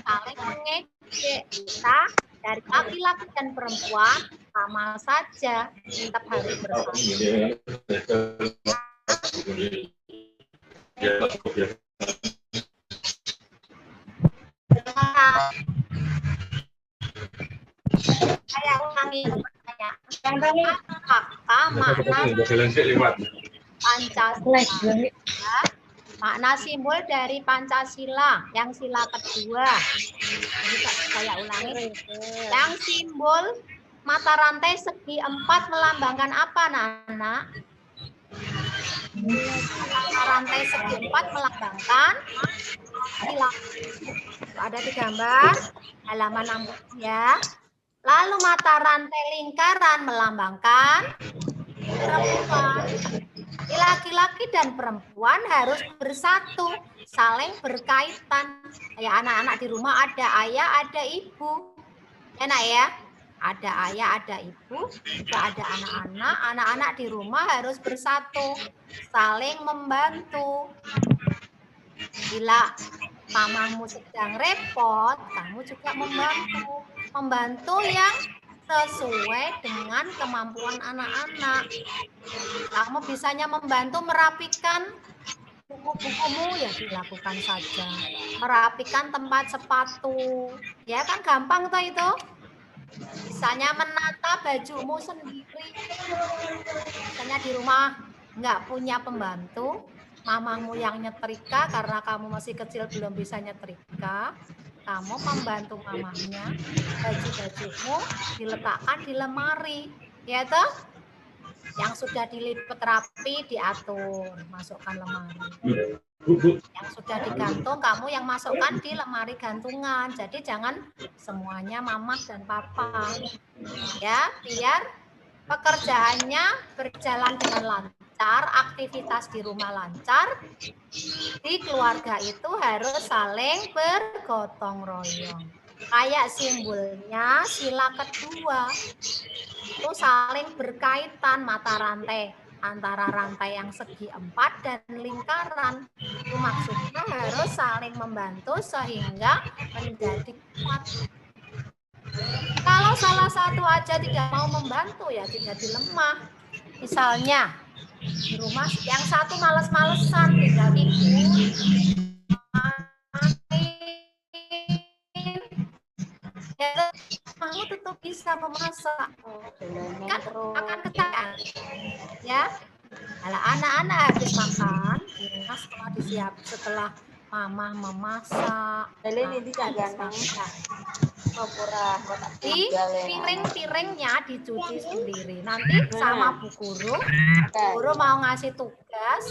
saling mengejek. Kita dari laki-laki dan perempuan sama saja, tetap harus bersatu. Saya ulangi pertanyaan. Apakah makna Pancasila? Makna simbol dari Pancasila yang sila kedua. Jadi saya ulangi. Yang simbol mata rantai segi 4 melambangkan apa, Nana? Mata rantai segi 4 melambangkan sila. Ada di gambar halaman 60 ya. Lalu mata rantai lingkaran melambangkan perempuan. Laki-laki dan perempuan harus bersatu, saling berkaitan. Ya, anak-anak di rumah ada ayah, ada ibu. Enak ya? Ada ayah, ada ibu, juga ada anak-anak. Anak-anak di rumah harus bersatu, saling membantu. Bila mamamu sedang repot, kamu juga membantu. Membantu yang sesuai dengan kemampuan anak-anak. Kamu bisanya membantu merapikan buku-bukumu, ya dilakukan saja. Merapikan tempat sepatu, ya kan gampang toh itu. Bisanya menata bajumu sendiri. Misalnya di rumah nggak punya pembantu, mamamu yang nyetrika karena kamu masih kecil belum bisa nyetrika. Kamu membantu mamanya, baju-bajumu diletakkan di lemari, ya toh? Yang sudah dilipat rapi diatur, masukkan lemari. Yang sudah digantung, kamu yang masukkan di lemari gantungan. Jadi jangan semuanya mama dan papa, ya, biar pekerjaannya berjalan dengan lancar, aktivitas di rumah lancar. Di keluarga itu harus saling bergotong royong. Kayak simbolnya sila kedua itu saling berkaitan mata rantai antara rantai yang segi 4 dan lingkaran. Itu maksudnya harus saling membantu sehingga menjadi kuat. Kalau salah satu aja tidak mau membantu ya jadi lemah. Misalnya di rumah yang satu males-malesan, tinggal ibu ya, kamu tetap bisa memasak kan akan kecayaan ya. Kalau anak-anak habis makan di rumah setelah mama memasak, di piring-piringnya dicuci sendiri. Nanti sama Bu Guru mau ngasih tugas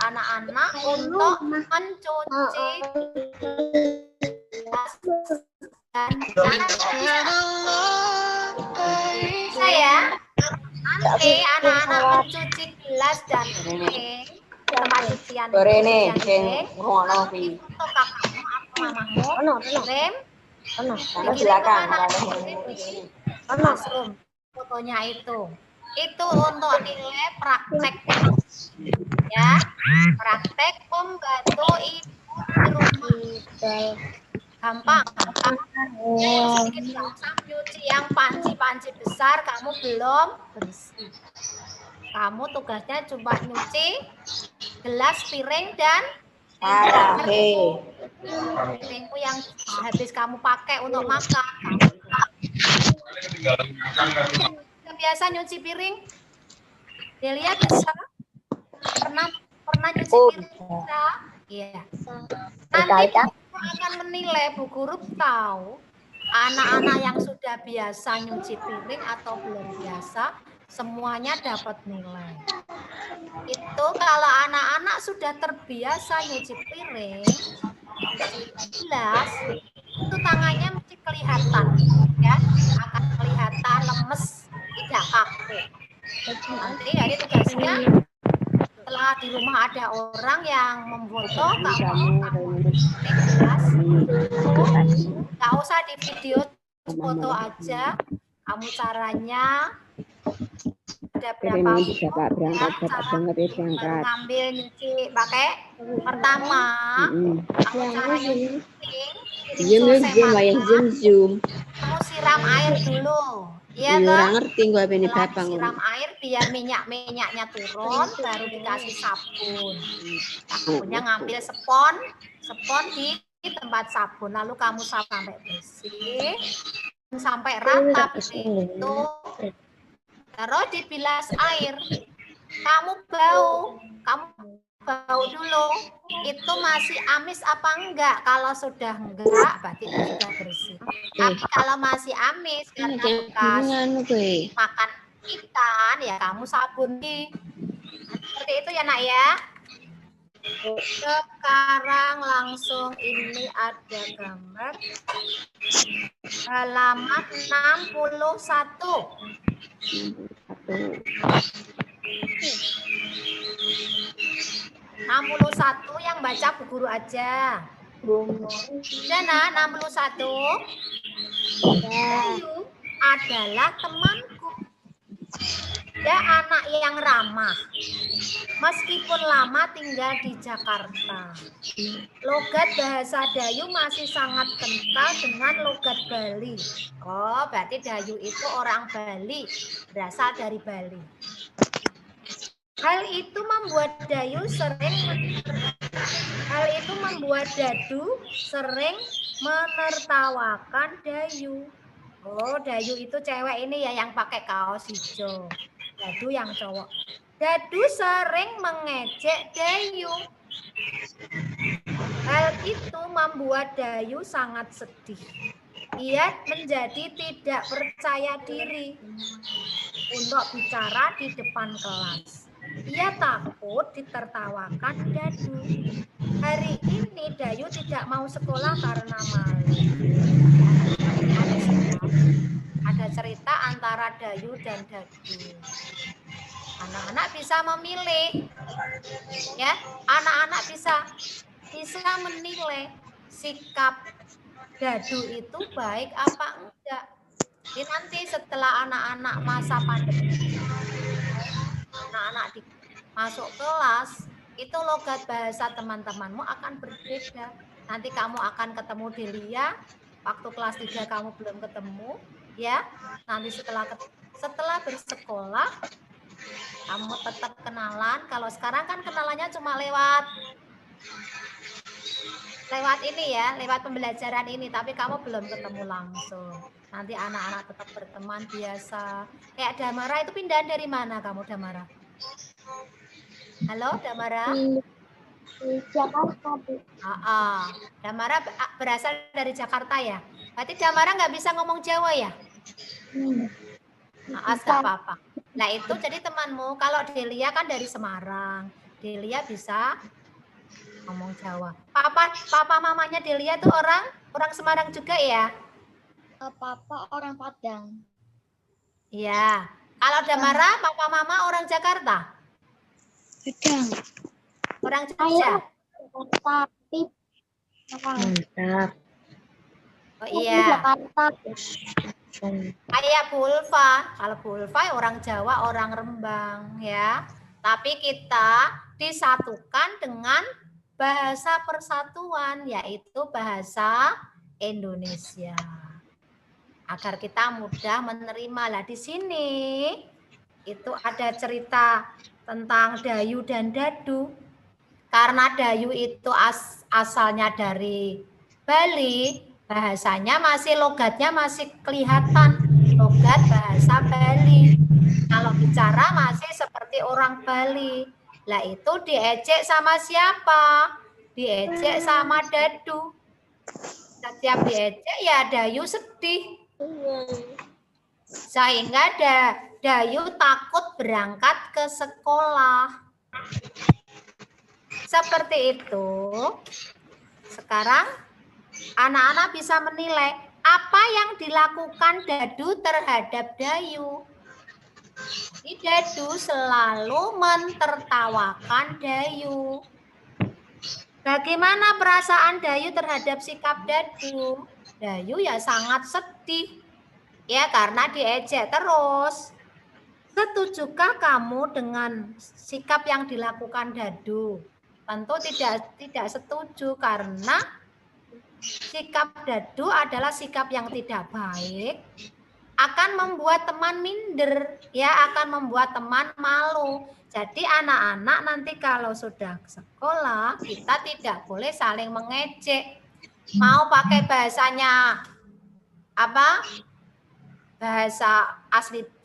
anak-anak untuk mencuci dan saya nanti anak-anak mencuci gelas dan piring tempat cucian piring untuk kakakmu atau mamamu kirim fotonya itu untuk nilai praktek ya, praktek pembantu ibu di rumah. Gampang. Yang sedikit nggak usah nyuci, yang panci-panci besar kamu belum bersih. Kamu tugasnya cuma nyuci gelas, piring dan piringku yang habis kamu pakai untuk makan. Biasa nyuci piring? Delia bisa? Pernah nyuci piring bisa? Iya. Nanti akan menilai, Bu Guru tahu anak-anak yang sudah biasa nyuci piring atau belum biasa, semuanya dapat nilai. Itu kalau anak-anak sudah terbiasa nyuci piring, nyuci gelas, itu tangannya mesti kelihatan, ya, akan kelihatan lemes, tidak kaku. Nanti jadi tugasnya setelah di rumah ada orang yang memfoto kamu gelas, nggak usah di video, foto aja kamu caranya. Ada berapa ngambil nyuci pakai pertama kamu cara nyuci kamu siram air dulu Iya Ora toh? ngerti gua apa ini Setelah bapak disiram ngono. air biar minyaknya turun, baru dikasih sabun. Sabunnya ngambil spon di tempat sabun, lalu kamu sampai bersih, sampai rata itu, terus dibilas air. Kamu bau dulu, itu masih amis apa enggak? Kalau sudah enggak, berarti itu sudah bersih. Tapi kalau masih amis karena bekas makan ikan, ya kamu sabuni. Seperti itu ya nak ya. Sekarang langsung ini ada gambar halaman 61. 61 yang baca Bu Guru aja. Jana 61. Dayu adalah temanku. Dia anak yang ramah. Meskipun lama tinggal di Jakarta. Logat bahasa Dayu masih sangat kental dengan logat Bali. Oh, berarti Dayu itu orang Bali, berasal dari Bali. Hal itu membuat Dadu sering menertawakan Dayu. Oh, Dayu itu cewek ini ya yang pakai kaos hijau. Dadu yang cowok. Dadu sering mengejek Dayu. Hal itu membuat Dayu sangat sedih. Ia menjadi tidak percaya diri untuk bicara di depan kelas. Ia takut ditertawakan Dadu. Hari ini Dayu tidak mau sekolah karena malu. Ada cerita antara Dayu dan Dadu. Anak-anak bisa memilih, ya. Anak-anak bisa menilai sikap Dadu itu baik apa enggak. Jadi nanti setelah anak-anak masa pandemi, anak-anak masuk kelas, itu logat bahasa teman-temanmu akan berbeda. Nanti kamu akan ketemu Delia, waktu kelas 3 kamu belum ketemu, ya. Nanti setelah bersekolah, kamu tetap kenalan. Kalau sekarang kan kenalannya cuma lewat ini ya, lewat pembelajaran ini, tapi kamu belum ketemu langsung. Nanti anak-anak tetap berteman biasa. Kayak Damara itu pindahan dari mana kamu, Damara? Halo, Damara? Jakarta, Bu. Damara berasal dari Jakarta ya? Berarti Damara nggak bisa ngomong Jawa ya? Nggak apa-apa. Nah itu jadi temanmu. Kalau Delia kan dari Semarang. Delia bisa ngomong Jawa. Papa mamanya Delia tuh orang Semarang juga ya? Papa orang Padang. Iya. Kalau Damara, papa mama orang Jakarta? Padang. Orang Jogja? Tapi Mantap. Oh iya. Jakarta. Kayak Bu Ulfa. Kalau Bu Ulfa orang Jawa, orang Rembang ya. Tapi kita disatukan dengan bahasa persatuan, yaitu bahasa Indonesia. Agar kita mudah menerima. Lah di sini itu ada cerita tentang Dayu dan Dadu. Karena Dayu itu asalnya dari Bali, bahasanya logatnya masih kelihatan. Logat bahasa Bali. Kalau bicara masih seperti orang Bali. Lah itu diejek sama siapa? Diejek sama Dadu. Setiap diejek ya Dayu sedih. Sehingga Dayu takut berangkat ke sekolah. Seperti itu. Sekarang anak-anak bisa menilai apa yang dilakukan Dadu terhadap Dayu. Dadu selalu mentertawakan Dayu. Bagaimana perasaan Dayu terhadap sikap Dadu? Dayu ya sangat sedih. Ya karena diejek terus. Setujukah kamu dengan sikap yang dilakukan Dadu? Tentu tidak setuju karena sikap Dadu adalah sikap yang tidak baik. akan membuat teman minder, ya, akan membuat teman malu. Jadi anak-anak nanti kalau sudah sekolah, kita tidak boleh saling mengejek. Mau pakai bahasanya apa? Bahasa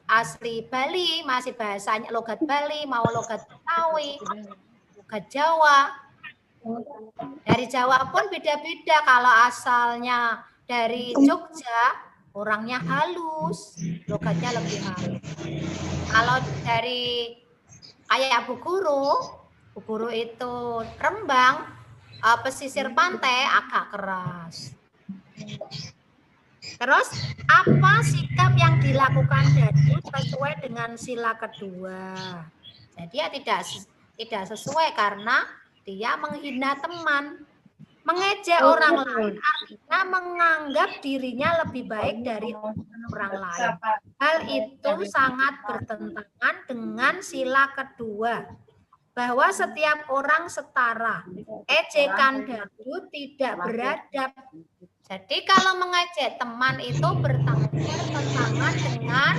asli Bali, masih bahasanya logat Bali, mau logat Betawi, logat Jawa. Dari Jawa pun beda-beda. Kalau asalnya dari Jogja, orangnya halus, logatnya lebih halus. Kalau dari kayak Bu Guru itu Rembang, pesisir pantai agak keras. Terus apa sikap yang dilakukan Dadu sesuai dengan sila kedua? Jadi ya tidak sesuai karena dia menghina teman. Mengejek orang lain artinya menganggap dirinya lebih baik dari orang lain. Hal itu sangat bertentangan dengan sila kedua, bahwa setiap orang setara. Ejekan Dadu tidak beradab. Jadi kalau mengejek teman itu bertentangan dengan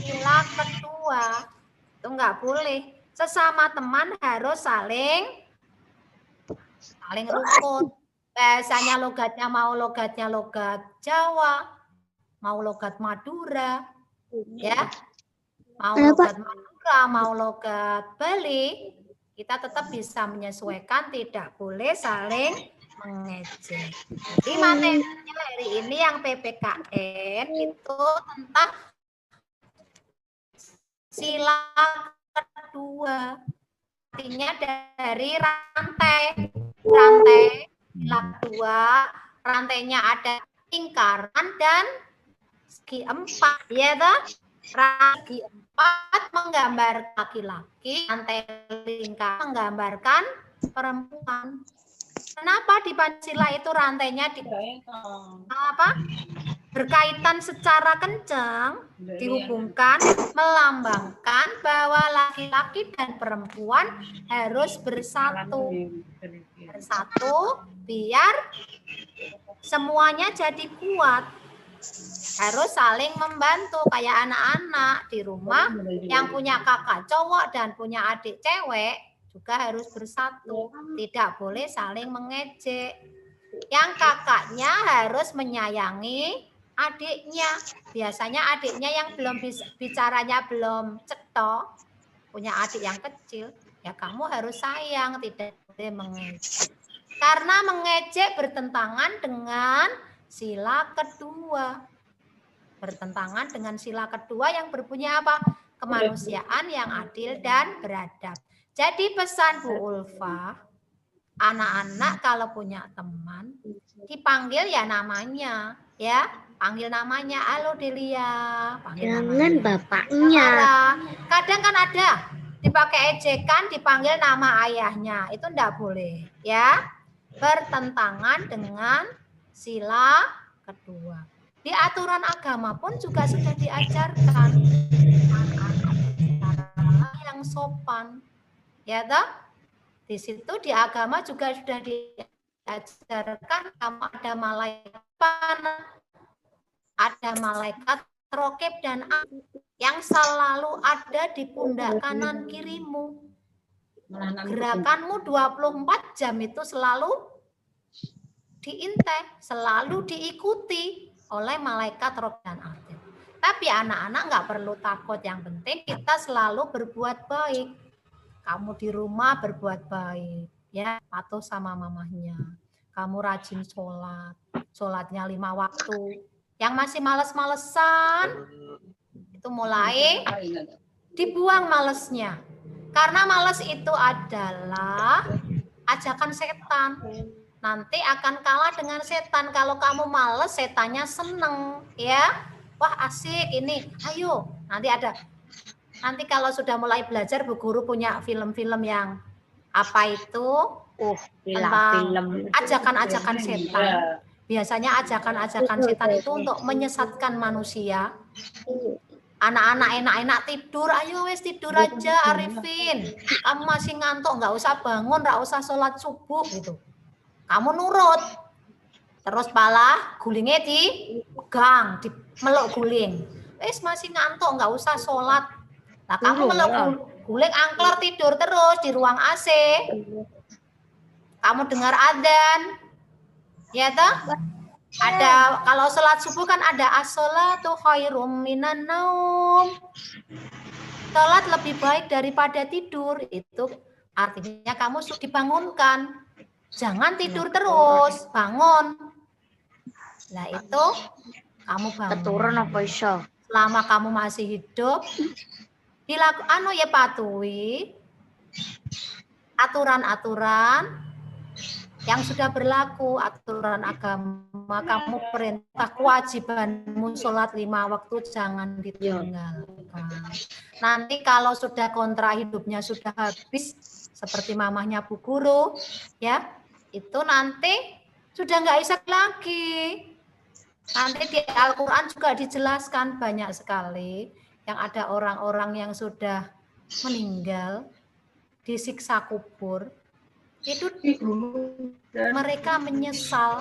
sila kedua. Itu enggak boleh. Sesama teman harus saling rukun. Bahasanya logatnya mau logatnya logat Jawa, mau logat Madura, ya, mau logat Madura, mau logat Bali, kita tetap bisa menyesuaikan, tidak boleh saling mengejek. Jadi materinya hari ini yang PPKN itu tentang sila kedua, artinya dari rantai sila kedua, rantainya ada lingkaran dan segi 4, ya toh? Segi 4 menggambar laki-laki, rantai lingkaran menggambarkan perempuan. Kenapa di Pancasila itu rantainya berkaitan secara kencang, dihubungkan, melambangkan bahwa laki-laki dan perempuan harus bersatu biar semuanya jadi kuat. Harus saling membantu kayak anak-anak di rumah yang punya kakak cowok dan punya adik cewek juga harus bersatu, tidak boleh saling mengejek. Yang kakaknya harus menyayangi adiknya. Biasanya adiknya yang belum bicaranya belum cetok, punya adik yang kecil, ya kamu harus sayang, tidak boleh mengejek. Karena mengejek bertentangan dengan sila kedua. Bertentangan dengan sila kedua yang berbunyi apa? Kemanusiaan yang adil dan beradab. Jadi pesan Bu Ulfa, anak-anak kalau punya teman dipanggil ya namanya, ya panggil namanya, halo Delia, panggil Jangan namanya. bapaknya. Kadang kan ada dipakai ejekan, dipanggil nama ayahnya, itu enggak boleh, ya. Bertentangan dengan sila kedua. Di aturan agama pun juga sudah diajarkan yang sopan. Ya toh? Di situ di agama juga sudah diajarkan kamu ada malaikat panah, ada malaikat rokib dan yang selalu ada di pundak kanan kirimu. Gerakanmu 24 jam itu selalu diintai, selalu diikuti oleh malaikat rokib dan atid. Tapi anak-anak nggak perlu takut, yang penting kita selalu berbuat baik. Kamu di rumah berbuat baik, ya, patuh sama mamahnya. Kamu rajin sholat, sholatnya 5 waktu. Yang masih males-malesan, itu mulai dibuang malesnya. Karena males itu adalah ajakan setan. Nanti akan kalah dengan setan. Kalau kamu males, setannya seneng, ya. Wah asik ini, ayo. Nanti kalau sudah mulai belajar, Bu Guru punya film-film yang apa itu? Film. Ajakan-ajakan setan. Biasanya ajakan-ajakan setan itu untuk menyesatkan manusia. Anak-anak enak-enak tidur, ayo wes tidur aja Arifin. Kamu masih ngantuk, nggak usah bangun, nggak usah sholat subuh gitu. Kamu nurut. Terus pala gulingnya dipegang, dimeluk guling. masih ngantuk, nggak usah sholat. Nah, kamu guling angkler tidur terus di ruang AC. Kamu dengar adzan, ya toh? Ada kalau sholat subuh kan ada as-sholatu khairum minan naum. Sholat lebih baik daripada tidur. Itu artinya kamu dibangunkan. Jangan tidur terus, bangun. Nah itu kamu bangun. Keturun apa iso? Selama kamu masih hidup, ya patuhi aturan-aturan yang sudah berlaku, aturan agama, kamu perintah kewajibanmu sholat 5 waktu jangan ditinggalkan. Nanti kalau sudah kontrak hidupnya sudah habis, seperti mamahnya Bu Guru, ya itu nanti sudah nggak bisa lagi. Nanti di Al-Quran juga dijelaskan banyak sekali yang ada orang-orang yang sudah meninggal, disiksa kubur, itu mereka menyesal.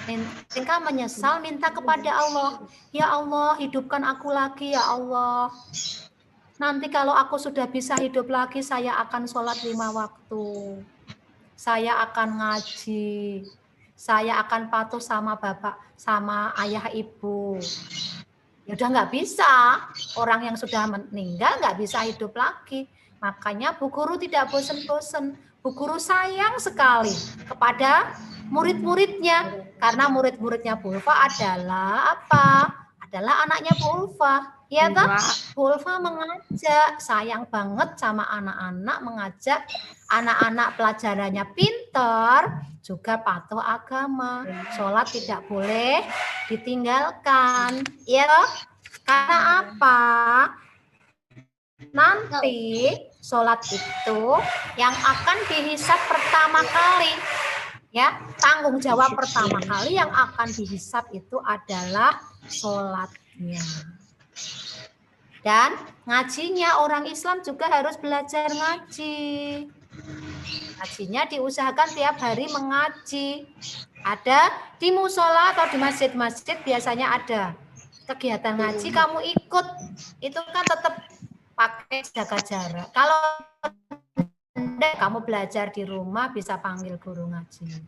Mereka menyesal minta kepada Allah, ya Allah hidupkan aku lagi ya Allah. Nanti kalau aku sudah bisa hidup lagi, saya akan sholat 5 waktu. Saya akan ngaji. Saya akan patuh sama bapak, sama ayah ibu. Ya udah nggak bisa. Orang yang sudah meninggal nggak bisa hidup lagi. Makanya Bu Guru tidak bosan-bosan. Bu Guru sayang sekali kepada murid-muridnya. Karena murid-muridnya Bu Ulfa adalah apa? Adalah anaknya Bu Ulfa. Ya toh? Bu Ulfa mengajak, sayang banget sama anak-anak, mengajak anak-anak pelajarannya pinter, juga patuh agama. Sholat tidak boleh ditinggalkan. Ya, karena apa? Nanti sholat itu yang akan dihisab pertama kali. Ya, tanggung jawab pertama kali yang akan dihisab itu adalah sholatnya. Dan ngajinya orang Islam juga harus belajar ngaji. Ngajinya diusahakan tiap hari mengaji. Ada di musola atau di masjid-masjid biasanya ada kegiatan ngaji, kamu ikut. Itu kan tetap pakai jaga jarak. Kalau kamu belajar di rumah bisa panggil guru ngaji.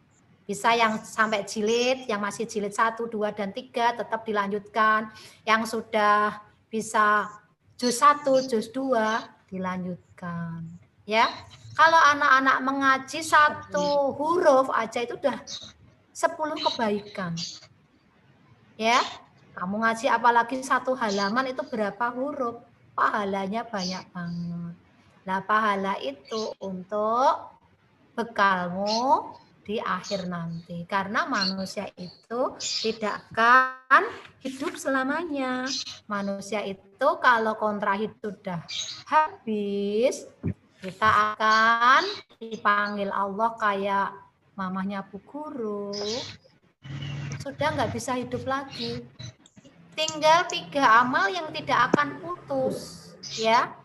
Bisa yang sampai jilid, yang masih jilid 1, 2, dan 3 tetap dilanjutkan. Yang sudah bisa juz 1, juz 2 dilanjutkan. Ya. Kalau anak-anak mengaji 1 huruf aja itu udah 10 kebaikan. Ya. Kamu ngaji apalagi 1 halaman itu berapa huruf? Pahalanya banyak banget. Nah, pahala itu untuk bekalmu di akhir nanti. Karena manusia itu tidak akan hidup selamanya. Manusia itu kalau kontrak hidup sudah habis, kita akan dipanggil Allah kayak mamahnya Bu Guru. Sudah nggak bisa hidup lagi. Tinggal 3 amal yang tidak akan putus. Ya.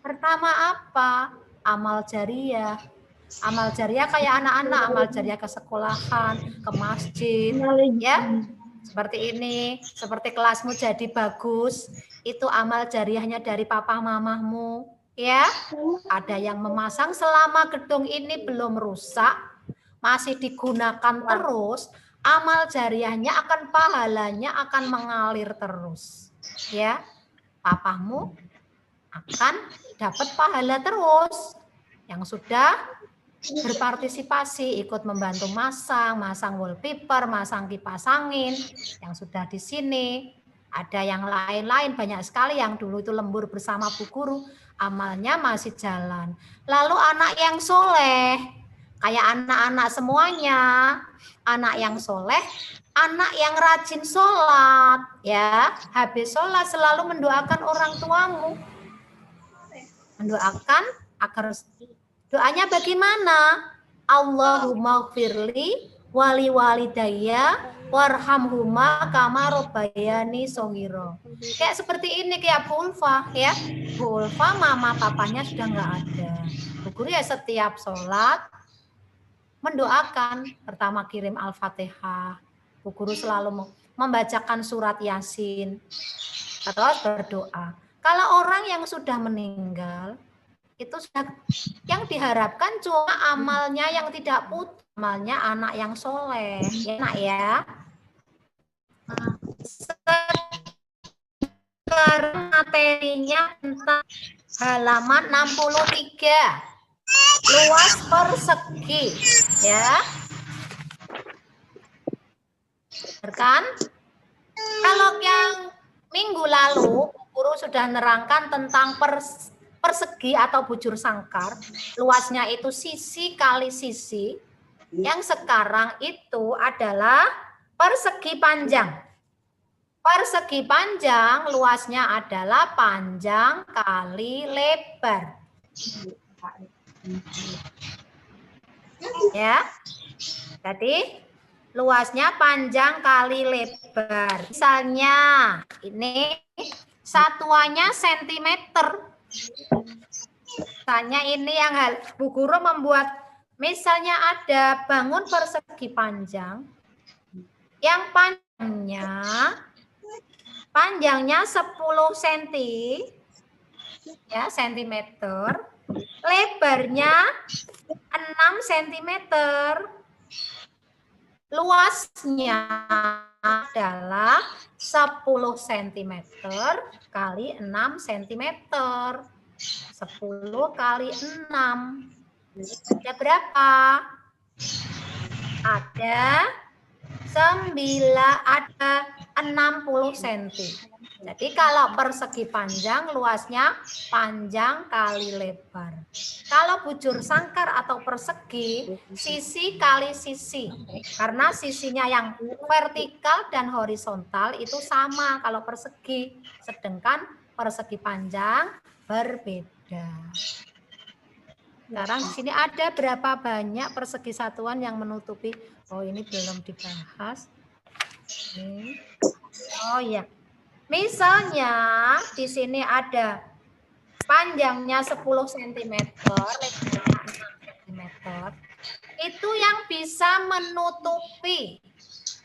Pertama apa? Amal jariah. Amal jariah kayak anak-anak, amal jariah ke sekolahan, ke masjid, ya. Seperti ini, seperti kelasmu jadi bagus, itu amal jariahnya dari papa mamahmu, ya. Ada yang memasang selama gedung ini belum rusak, masih digunakan terus, amal jariahnya akan pahalanya akan mengalir terus, ya. Papamu akan dapat pahala terus. Yang sudah berpartisipasi, ikut membantu masang wallpaper, masang kipas angin, yang sudah di sini. Ada yang lain-lain banyak sekali yang dulu itu lembur bersama Bu Guru, amalnya masih jalan. Lalu anak yang soleh, kayak anak-anak semuanya, anak yang soleh, anak yang rajin sholat, ya, habis sholat selalu mendoakan orang tuamu, mendoakan agar doanya bagaimana? Allahumma gfirli wali walidayya warhamhuma kama rabbayani shaghira. Kayak seperti ini kayak Bu Ulfa, ya. Bu Ulfa mama papanya sudah nggak ada. Bu Guru ya setiap sholat mendoakan, pertama kirim Al-Fatihah. Bu Guru selalu membacakan surat Yasin. Terus berdoa. Kalau orang yang sudah meninggal, itu sudah yang diharapkan cuma amalnya yang tidak putus, amalnya anak yang soleh, ya nak ya. Sekarang materinya tentang halaman 63, luas persegi, ya. Kan? Kalau yang minggu lalu guru sudah nerangkan tentang persegi atau bujur sangkar, luasnya itu sisi kali sisi. Yang sekarang itu adalah persegi panjang. Persegi panjang luasnya adalah panjang kali lebar. Ya. Jadi luasnya panjang kali lebar. Misalnya ini satuannya sentimeter. Misalnya ini yang Bu Guru membuat, misalnya ada bangun persegi panjang yang panjangnya 10 cm ya, sentimeter, lebarnya 6 cm. Luasnya adalah 10 cm kali 6 cm. 10 kali 6. Ada berapa? Ada 60 cm. Jadi kalau persegi panjang, luasnya panjang kali lebar. Kalau bujur sangkar atau persegi, sisi kali sisi. Karena sisinya yang vertikal dan horizontal itu sama kalau persegi. Sedangkan persegi panjang berbeda. Sekarang di sini ada berapa banyak persegi satuan yang menutupi? Oh, ini belum dibahas. Ini. Oh ya. Misalnya di sini ada panjangnya 10 cm, lebarnya 6 cm. Itu yang bisa menutupi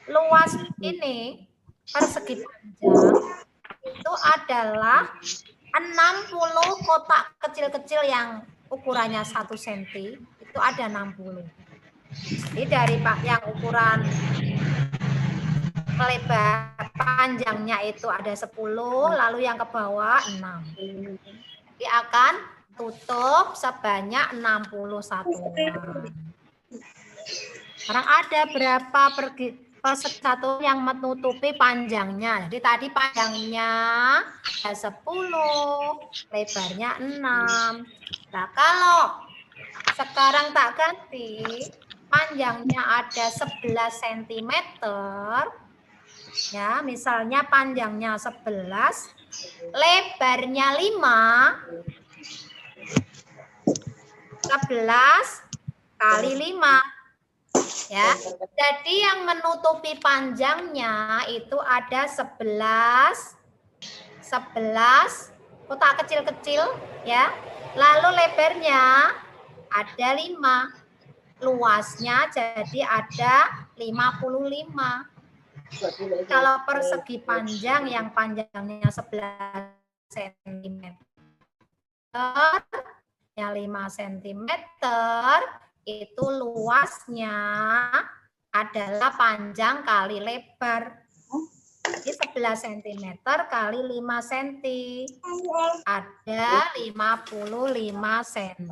luas ini persegi panjang itu adalah 60 kotak kecil-kecil yang ukurannya 1 cm, itu ada 60. Jadi dari yang ukuran lebar panjangnya itu ada 10, lalu yang ke bawah 6. Jadi akan tutup sebanyak 60 satuan. Sekarang ada berapa persegi satuan yang menutupi panjangnya? Jadi tadi panjangnya ada 10, lebarnya 6. Nah, kalau sekarang tak ganti, panjangnya ada 11 cm. Ya, misalnya panjangnya 11, lebarnya 5, 11 kali 5. Ya, jadi yang menutupi panjangnya itu ada 11 kotak kecil-kecil, ya. Lalu lebarnya ada 5. Luasnya jadi ada 55. Kalau persegi panjang yang panjangnya 11 cm, yang 5 cm, itu luasnya adalah panjang kali lebar. Jadi 11 cm kali 5 cm. Ada 55 cm.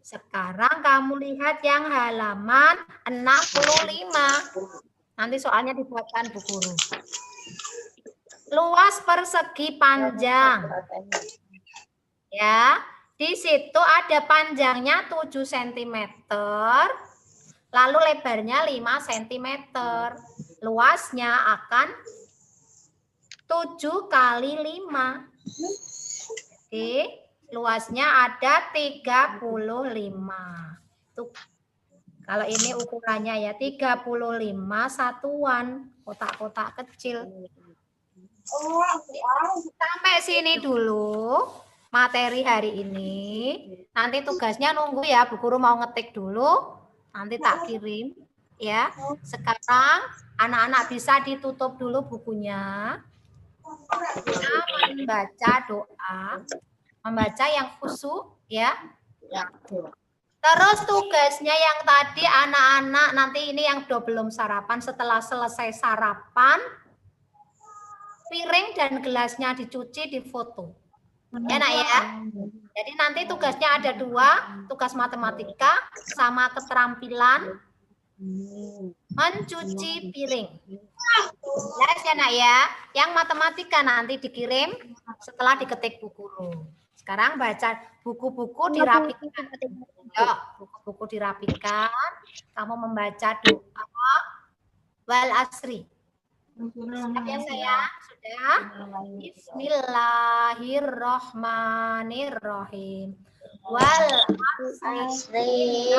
Sekarang kamu lihat yang halaman 65. Nanti soalnya dibuatkan Bu Guru. Luas persegi panjang. Ya, di situ ada panjangnya 7 cm. Lalu lebarnya 5 cm. Luasnya akan 7 kali 5. Jadi, luasnya ada 35. Tuh. Kalau ini ukurannya ya 35 satuan, kotak-kotak kecil. Sampai sini dulu materi hari ini. Nanti tugasnya nunggu ya, Bu Guru mau ngetik dulu, nanti tak kirim ya. Sekarang anak-anak bisa ditutup dulu bukunya. Kita membaca doa, membaca yang khusyuk ya. Terus tugasnya yang tadi anak-anak nanti ini yang belum sarapan, setelah selesai sarapan, piring dan gelasnya dicuci, difoto. Ya nak ya. Jadi nanti tugasnya ada 2, tugas matematika sama keterampilan mencuci piring. Jelas ya nak ya. Yang matematika nanti dikirim setelah diketik Bu Guru. Sekarang baca buku-buku dirapikan. Yuk, buku-buku dirapikan. Kamu membaca doa wal asri. Siap ya saya? Sudah? Bismillahirrahmanirrahim. Wal asri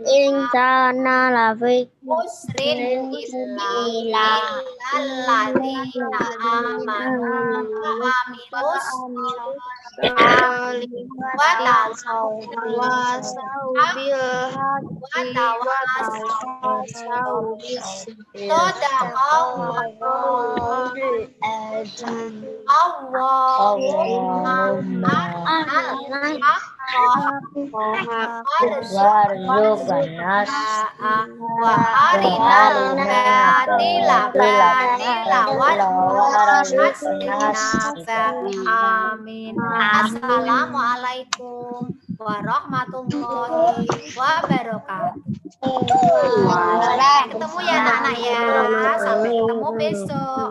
insana lafi musrin illa alladzina amanu wa amilus wa Amin. Assalamualaikum warahmatullahi wabarakatuh. Sampai ketemu ya anak-anak ya. Sampai ketemu besok.